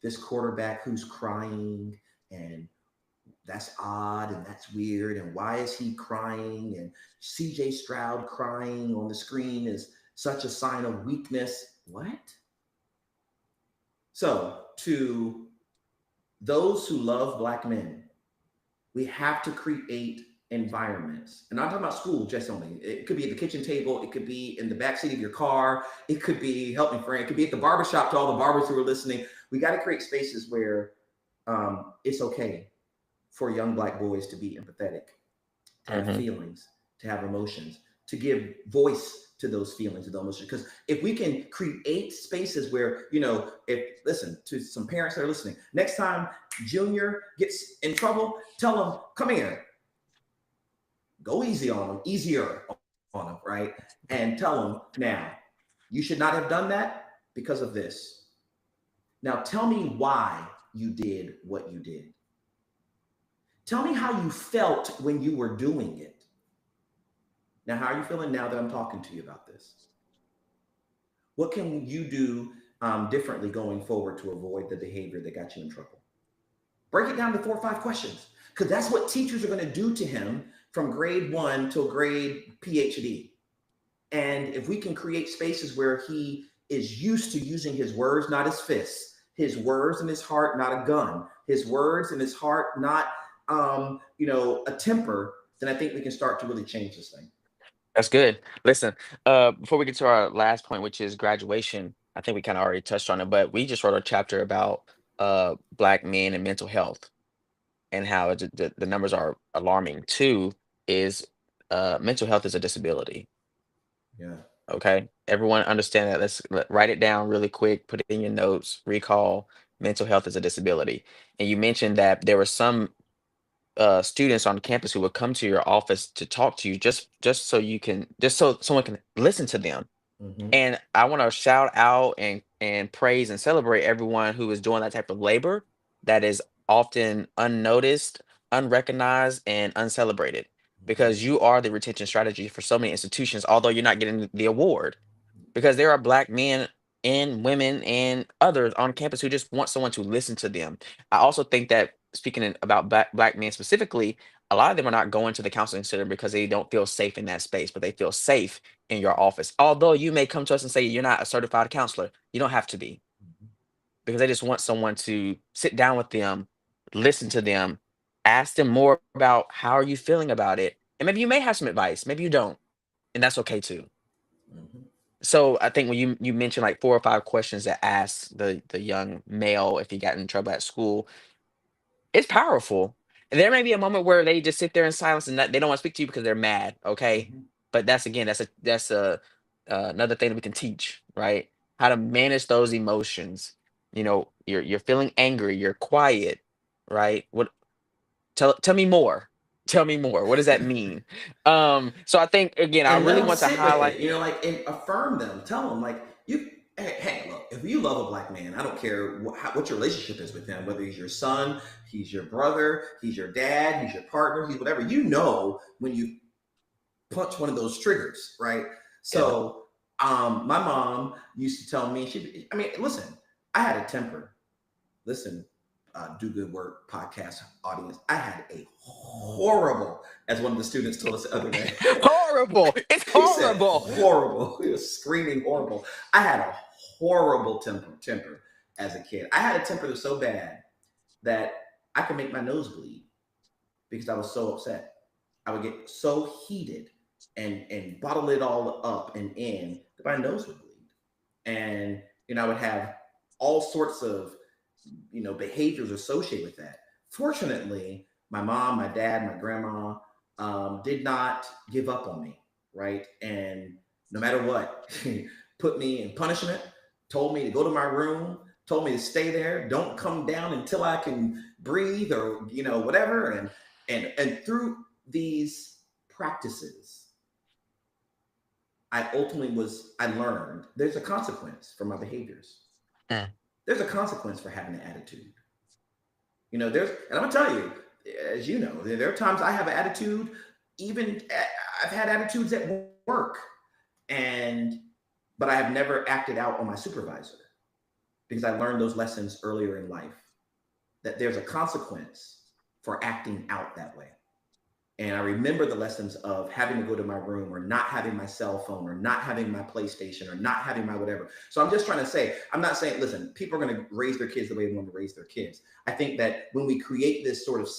this quarterback who's crying, and that's odd and that's weird, and why is he crying? And CJ Stroud crying on the screen is such a sign of weakness. What? So to those who love Black men, we have to create environments. And I'm talking about school just only. It could be at the kitchen table. It could be in the backseat of your car. It could be, help me friend, it could be at the barbershop to all the barbers who are listening. We got to create spaces where it's okay for young Black boys to be empathetic, to have feelings, to have emotions, to give voice to those feelings and those emotions. Because if we can create spaces where, listen to some parents that are listening, next time Junior gets in trouble, tell them, come here, go easy on them, easier on them, right? And tell them, now, you should not have done that because of this. Now, tell me why you did what you did. Tell me how you felt when you were doing it. Now, how are you feeling now that I'm talking to you about this? What can you do differently going forward to avoid the behavior that got you in trouble? Break it down to 4 or 5 questions, because that's what teachers are going to do to him from grade 1 till grade PhD. And if we can create spaces where he is used to using his words, not his fists, his words and his heart, not a gun, his words and his heart, not a temper, then I think we can start to really change this thing. That's good. Listen, before we get to our last point, which is graduation, I think we kind of already touched on it, but we just wrote a chapter about Black men and mental health and how the numbers are alarming. 2 is mental health is a disability. Yeah. Okay. Everyone understand that. Write it down really quick, put it in your notes, recall mental health is a disability. And you mentioned that there were some students on campus who would come to your office to talk to you just so someone can listen to them. And I want to shout out and praise and celebrate everyone who is doing that type of labor that is often unnoticed, unrecognized, and uncelebrated, because you are the retention strategy for so many institutions, although you're not getting the award, because there are Black men and women and others on campus who just want someone to listen to them. I also think that, speaking about Black men specifically, a lot of them are not going to the counseling center because they don't feel safe in that space, but they feel safe in your office. Although you may come to us and say you're not a certified counselor, you don't have to be, because they just want someone to sit down with them, listen to them, ask them more about how are you feeling about it. And maybe you may have some advice, maybe you don't, and that's okay too. So I think when you mentioned like 4 or 5 questions to ask the young male if he got in trouble at school, it's powerful. And there may be a moment where they just sit there in silence and they don't want to speak to you because they're mad. Okay, but that's a another thing that we can teach, right? how to manage those emotions. You're feeling angry, you're quiet, right? Tell me more. Tell me more. What does that mean? So I think again, I And let really them want to sit with highlight. it, like, and affirm them. Tell them, like, hey, look, if you love a black man, I don't care what your relationship is with him, whether he's your son, he's your brother, he's your dad, he's your partner, he's whatever. When you punch one of those triggers, right? So, my mom used to tell me, listen, I had a temper. Listen, Do Good Work podcast audience, I had a horrible, as one of the students told us the other day. Horrible. It's He said horrible. horrible. He was screaming horrible. I had a horrible temper as a kid. I had a temper that was so bad that I could make my nose bleed because I was so upset. I would get so heated and bottle it all up and in that my nose would bleed. And I would have all sorts of behaviors associated with that. Fortunately, my mom, my dad, my grandma did not give up on me, right? And no matter what, put me in punishment, told me to go to my room, told me to stay there, don't come down until I can breathe, or whatever. And through these practices, I learned there's a consequence for my behaviors. There's a consequence for having an attitude. And I'm gonna tell you, as you know, there are times I have an attitude. I've had attitudes at work, but I have never acted out on my supervisor because I learned those lessons earlier in life, that there's a consequence for acting out that way. And I remember the lessons of having to go to my room, or not having my cell phone, or not having my PlayStation, or not having my whatever. So I'm just trying to say, I'm not saying, listen, people are going to raise their kids the way they want to raise their kids. I think that when we create this sort of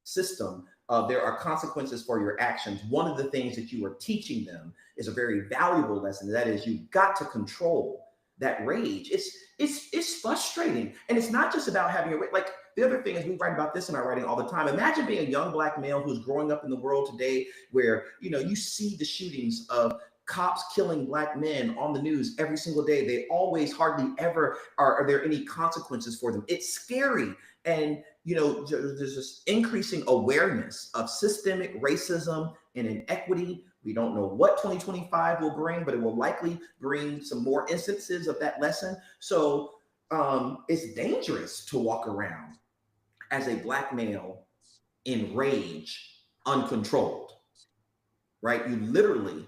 system, there are consequences for your actions. One of the things that you are teaching them is a very valuable lesson. That is, you've got to control that rage. It's frustrating. And it's not just about having the other thing is, we write about this in our writing all the time. Imagine being a young black male who's growing up in the world today where, you see the shootings of cops killing black men on the news every single day. They always, hardly ever are there any consequences for them. It's scary. And, there's this increasing awareness of systemic racism and inequity. We don't know what 2025 will bring, but it will likely bring some more instances of that lesson. So it's dangerous to walk around as a black male in rage, uncontrolled, right? You literally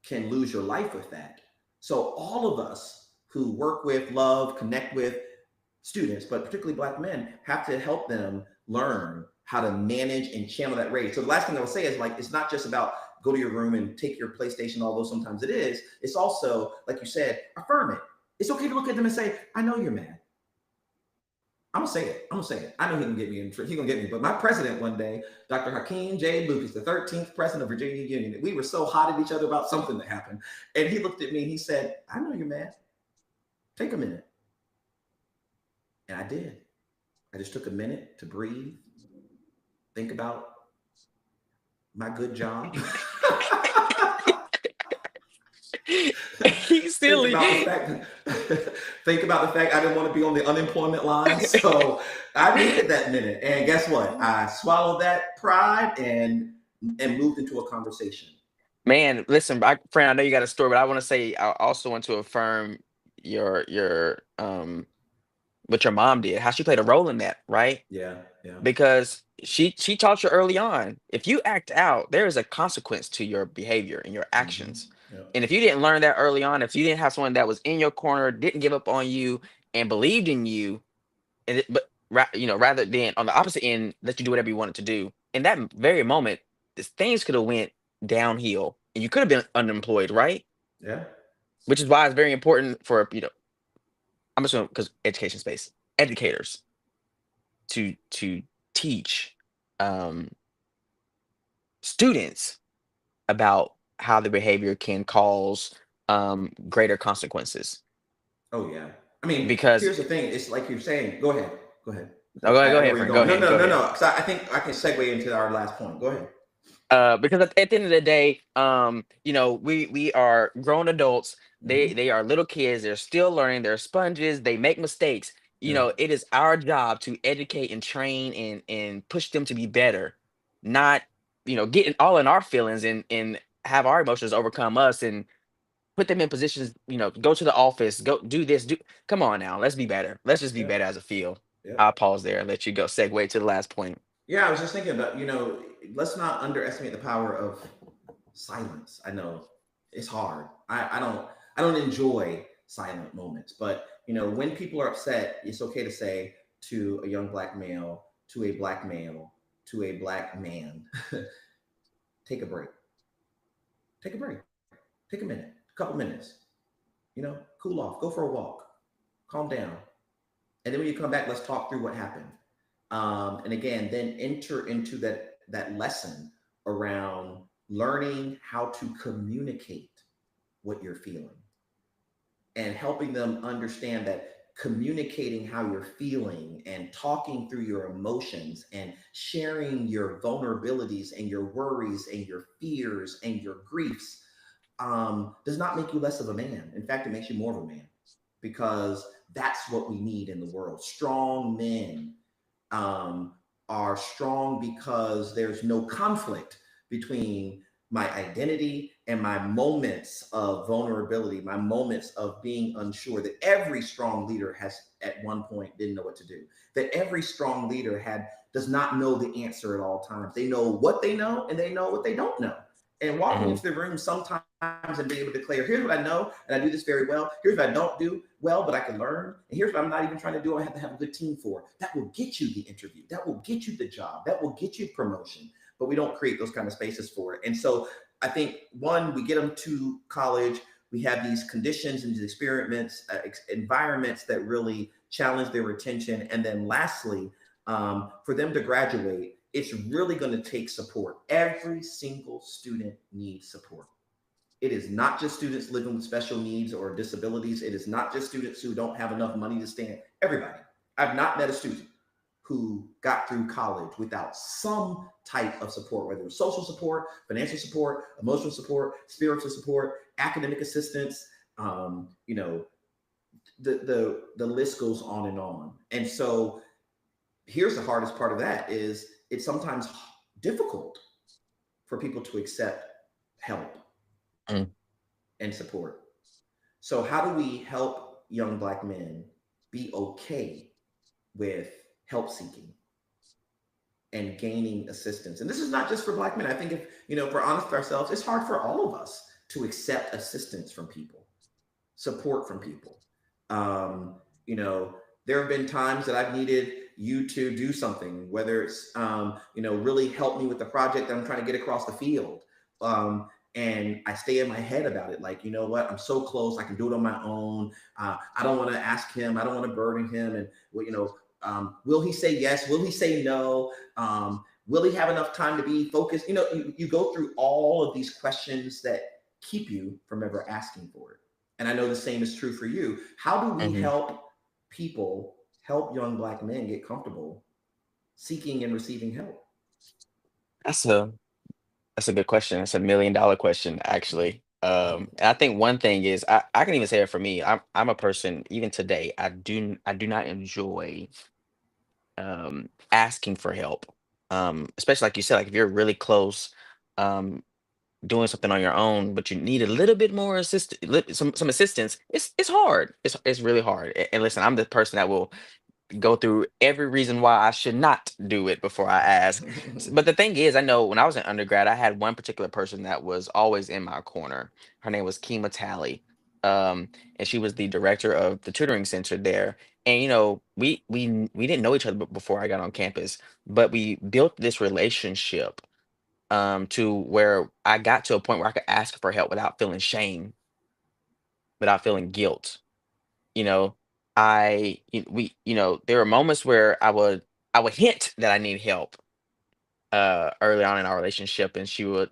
can lose your life with that. So all of us who work with, love, connect with students, but particularly black men, have to help them learn how to manage and channel that rage. So the last thing I will say is, it's not just about go to your room and take your PlayStation, although sometimes it is. It's also, like you said, affirm it. It's okay to look at them and say, I know you're mad. I'm gonna say it. I know he can get me in trouble. He gonna get me. But my president one day, Dr. Hakeem J. Lucas, the 13th president of Virginia Union, we were so hot at each other about something that happened. And he looked at me and he said, I know you're mad. Take a minute. And I did. I just took a minute to breathe, think about my good job. He's silly. Think about the fact I didn't want to be on the unemployment line. So I needed that minute. And guess what? I swallowed that pride and moved into a conversation. Man, listen, friend, I know you got a story, but I want to say, I also want to affirm your what your mom did, how she played a role in that, right? Yeah. Because she taught you early on, if you act out, there is a consequence to your behavior and your actions. Mm-hmm. Yeah. And if you didn't learn that early on, if you didn't have someone that was in your corner, didn't give up on you, and believed in you, rather than on the opposite end, let you do whatever you wanted to do, in that very moment, things could have went downhill, and you could have been unemployed, right? Yeah. Which is why it's very important for I'm assuming, because education space, educators to teach students about how the behavior can cause greater consequences. Oh yeah. I mean, because here's the thing. It's like you're saying. Go ahead. No, go ahead. No. So I think I can segue into our last point. Go ahead. Because at the end of the day, we are grown adults. They Hmm. they are little kids. They're still learning. They're sponges. They make mistakes. Yeah. It is our job to educate and train and push them to be better, not getting all in our feelings and have our emotions overcome us and put them in positions. Go to the office. Go do this. Do Come on now. Let's be better. Let's just be Yeah. better as a field. Yeah. I'll pause there and let you go segue to the last point. Yeah. I was just thinking about, let's not underestimate the power of silence. I know it's hard. I don't enjoy silent moments, but when people are upset, it's okay to say to a young black male, to a black male, to a black man, take a break. Take a break. Take a minute, a couple minutes. Cool off. Go for a walk. Calm down. And then when you come back, let's talk through what happened. And again, then enter into that lesson around learning how to communicate what you're feeling and helping them understand that communicating how you're feeling and talking through your emotions and sharing your vulnerabilities and your worries and your fears and your griefs does not make you less of a man. In fact, it makes you more of a man because that's what we need in the world. Strong men um, are strong because there's no conflict between my identity and my moments of vulnerability, my moments of being unsure. That every strong leader has at one point didn't know what to do. That every strong leader does not know the answer at all times. They know what they know and they know what they don't know. And walking Hmm. into the room sometimes and being able to declare, here's what I know, and I do this very well. Here's what I don't do well, but I can learn. And here's what I'm not even trying to do. I have to have a good team for. That will get you the interview. That will get you the job. That will get you promotion. But we don't create those kind of spaces for it. And so I think one, we get them to college. We have these conditions and these experiments, environments that really challenge their attention. And then lastly, for them to graduate, it's really going to take support. Every single student needs support. It is not just students living with special needs or disabilities. It is not just students who don't have enough money to stand. Everybody. I've not met a student who got through college without some type of support, whether it was social support, financial support, emotional support, spiritual support, academic assistance. You know, the list goes on and on. And so here's the hardest part of that is it's sometimes difficult for people to accept help Mm. and support. So how do we help young black men be okay with help seeking and gaining assistance? And this is not just for black men. I think if we're honest with ourselves, it's hard for all of us to accept assistance from people, support from people. Um, you know, there have been times that I've needed you to do something, whether it's really help me with the project that I'm trying to get across the field. And I stay in my head about it, like, you know what, I'm so close, I can do it on my own. I don't want to ask him, I don't want to burden him, and will he say yes? Will he say no? Will he have enough time to be focused? You go through all of these questions that keep you from ever asking for it. And I know the same is true for you. How do we Hmm. help young black men get comfortable seeking and receiving help? That's a that's a good question. That's $1 million question, actually. And I think one thing is I can even say it for me. I'm a person even today. I do not enjoy asking for help. Especially like you said, like if you're really close, um, doing something on your own, but you need a little bit more some assistance. It's hard. It's really hard. And listen, I'm the person that will go through every reason why I should not do it before I ask. But the thing is, I know when I was in undergrad, I had one particular person that was always in my corner. Her name was Kima Talley. And she was the director of the tutoring center there. And we didn't know each other before I got on campus, but we built this relationship to where I got to a point where I could ask for help without feeling shame, without feeling guilt. You know, there were moments where I would hint that I need help early on in our relationship, and she would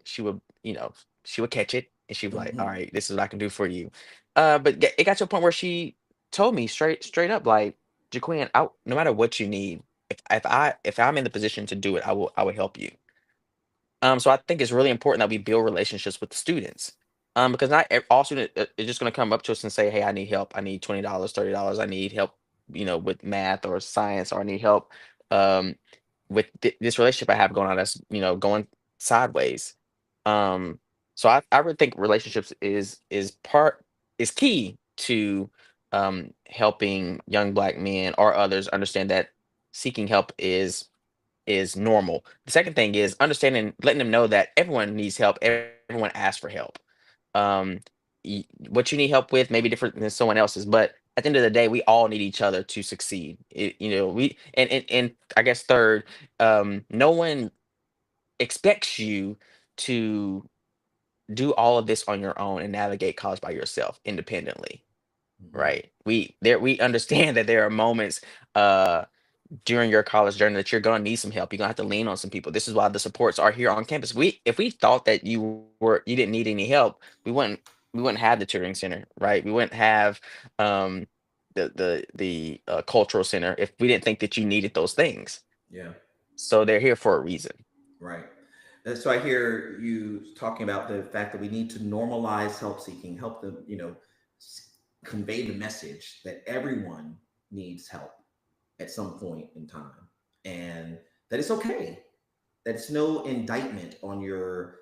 catch it and she was like, all Mhm. right, this is what I can do for you. But it got to a point where she told me straight up, like, Jaquan, no matter what you need, if I'm in the position to do it, I will help you. So I think it's really important that we build relationships with the students. Because not all students is just going to come up to us and say, "Hey, I need help. I need $20, $30. I need help, with math or science, or I need help um, with this relationship I have going on that's going sideways." Um, so I really think relationships is key to helping young black men or others understand that seeking help is normal. The second thing is understanding, letting them know that everyone needs help. Everyone asks for help. Um, what you need help with may be different than someone else's, but at the end of the day, we all need each other to succeed. We and I guess third, no one expects you to do all of this on your own and navigate college by yourself independently, Mhm. right? We understand that there are moments uh during your college journey that you're gonna need some help. You're gonna have to lean on some people. This is why the supports are here on campus. If we thought that you didn't need any help, we wouldn't have the tutoring center, right? We wouldn't have um the cultural center if we didn't think that you needed those things. Yeah. So they're here for a reason. Right. So I hear you talking about the fact that we need to normalize help seeking, help them, convey the message that everyone needs help at some point in time, and that it's okay. That it's no indictment on your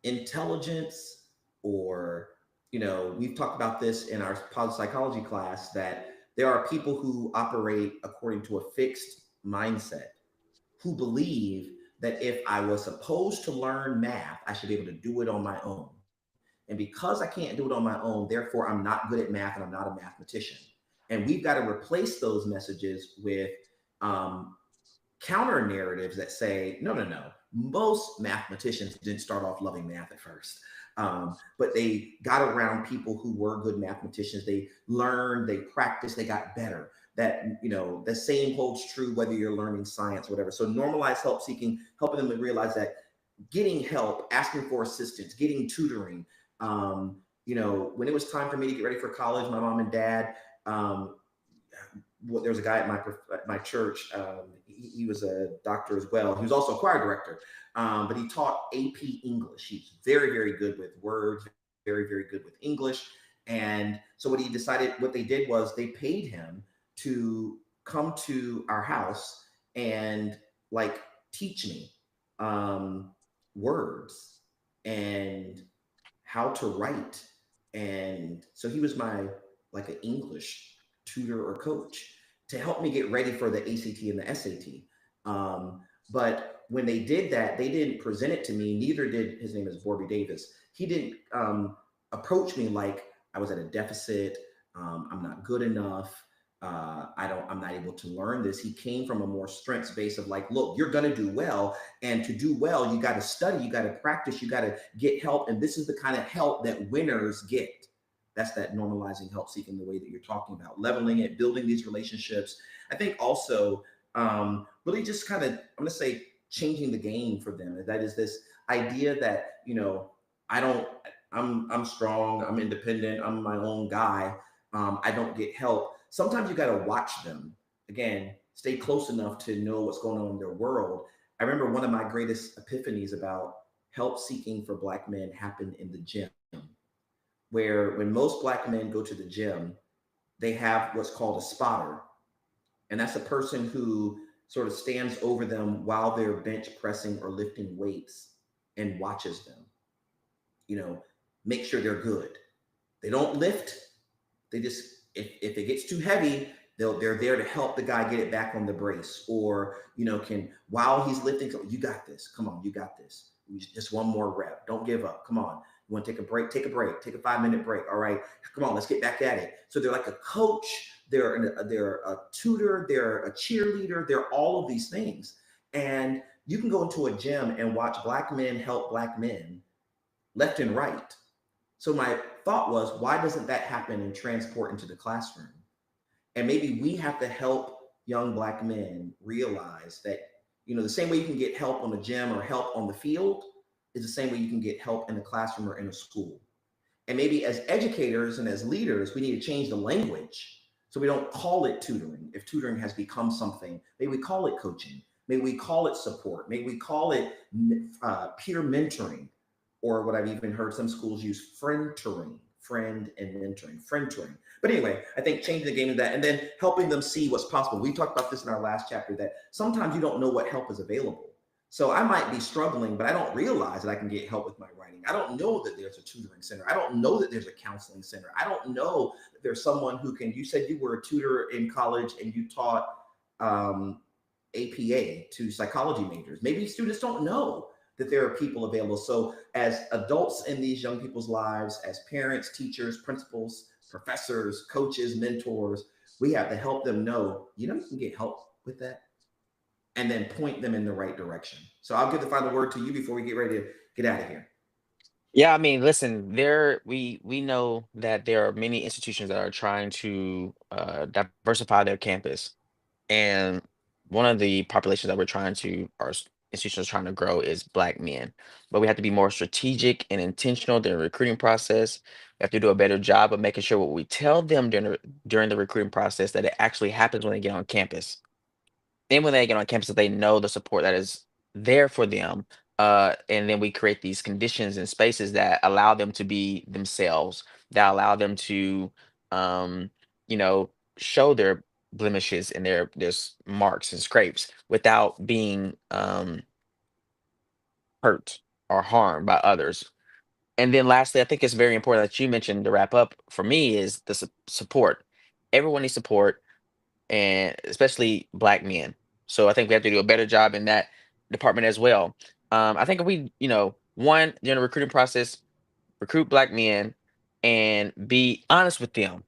intelligence, or we've talked about this in our positive psychology class, that there are people who operate according to a fixed mindset, who believe that if I was supposed to learn math, I should be able to do it on my own. And because I can't do it on my own, therefore I'm not good at math and I'm not a mathematician. And we've got to replace those messages with um, counter narratives that say, no, no, no. Most mathematicians didn't start off loving math at first. But they got around people who were good mathematicians. They learned, they practiced, they got better. That, the same holds true whether you're learning science or whatever. So normalize help seeking, helping them to realize that getting help, asking for assistance, getting tutoring. When it was time for me to get ready for college, my mom and dad, um, there was a guy at my church. He was a doctor as well. He was also a choir director, but he taught AP English. He's very, very good with words, very, very good with English. And so what they did was they paid him to come to our house and like teach me um, words and how to write. And so he was my like an English tutor or coach to help me get ready for the ACT and the SAT. But when they did that, they didn't present it to me. Neither did, his name is Borby Davis. He didn't approach me like I was at a deficit. I'm not good enough. I'm not able to learn this. He came from a more strengths base of like, look, you're going to do well. And to do well, you got to study, you got to practice, you got to get help. And this is the kind of help that winners get. That's that normalizing help seeking, the way that you're talking about, leveling it, building these relationships. I think also really just kind of, I'm going to say, changing the game for them. That is this idea that, I don't, I'm strong, I'm independent, I'm my own guy. I don't get help. Sometimes you got to watch them. Again, stay close enough to know what's going on in their world. I remember one of my greatest epiphanies about help seeking for Black men happened in the gym, where when most Black men go to the gym, they have what's called a spotter. And that's a person who sort of stands over them while they're bench pressing or lifting weights and watches them, make sure they're good. They don't lift. They just, if it gets too heavy, they're there to help the guy get it back on the brace, or can, while he's lifting, you got this, come on, you got this, just one more rep, don't give up, come on, you want to take a break, take a 5-minute break, all right, come on, let's get back at it. So they're like a coach, they're a tutor, they're a cheerleader, they're all of these things. And you can go into a gym and watch Black men help Black men left and right. So my thought was, why doesn't that happen and transport into the classroom? And maybe we have to help young Black men realize that, the same way you can get help on the gym or help on the field is the same way you can get help in the classroom or in a school. And maybe as educators and as leaders, we need to change the language so we don't call it tutoring. If tutoring has become something, maybe we call it coaching. May we call it support. May we call it peer mentoring, or what I've even heard some schools use, friend-turing, friend and mentoring, friend-turing. But anyway, I think changing the game of that and then helping them see what's possible. We talked about this in our last chapter, that sometimes you don't know what help is available. So I might be struggling, but I don't realize that I can get help with my writing. I don't know that there's a tutoring center. I don't know that there's a counseling center. I don't know that there's someone who can, you said you were a tutor in college and you taught APA to psychology majors. Maybe students don't know that there are people available. So as adults in these young people's lives, as parents, teachers, principals, professors, coaches, mentors, we have to help them know, you can get help with that, and then point them in the right direction. So I'll give the final word to you before we get ready to get out of here. Yeah, I mean, listen, we know that there are many institutions that are trying to diversify their campus, and one of the populations that our institutions are trying to grow is Black men. But we have to be more strategic and intentional during the recruiting process. We have to do a better job of making sure what we tell them during the recruiting process, that it actually happens when they get on campus. Then when they get on campus, that they know the support that is there for them. And then we create these conditions and spaces that allow them to be themselves, that allow them to, um, show their blemishes and their marks and scrapes without being hurt or harmed by others. And then lastly, I think it's very important that you mentioned, to wrap up for me, is the support. Everyone needs support, and especially Black men. So I think we have to do a better job in that department as well. I think if we, one, during the recruiting process, recruit Black men and be honest with them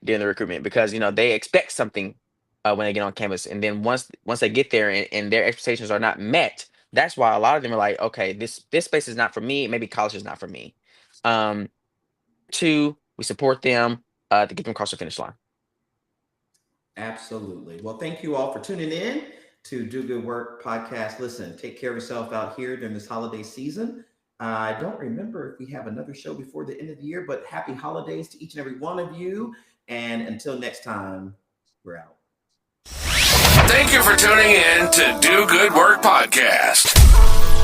during the recruitment, because they expect something when they get on campus, and then once they get there and their expectations are not met, that's why a lot of them are like, okay, this space is not for me. Maybe college is not for me. Two, we support them to get them across the finish line. Absolutely. Well, thank you all for tuning in to Do Good Work podcast. Listen, take care of yourself out here during this holiday season. I don't remember if we have another show before the end of the year, but happy holidays to each and every one of you. And until next time, we're out. Thank you for tuning in to Do Good Work Podcast.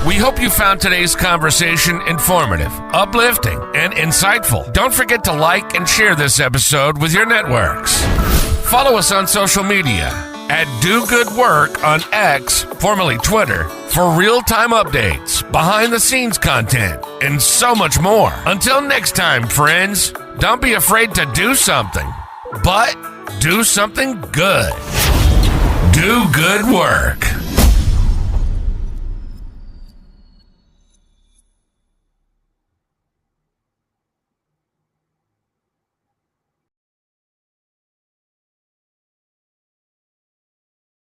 We hope you found today's conversation informative, uplifting, and insightful. Don't forget to like and share this episode with your networks. Follow us on social media at Do Good Work on X, formerly Twitter, for real-time updates, behind-the-scenes content, and so much more. Until next time, friends, don't be afraid to do something, but do something good. Do good work.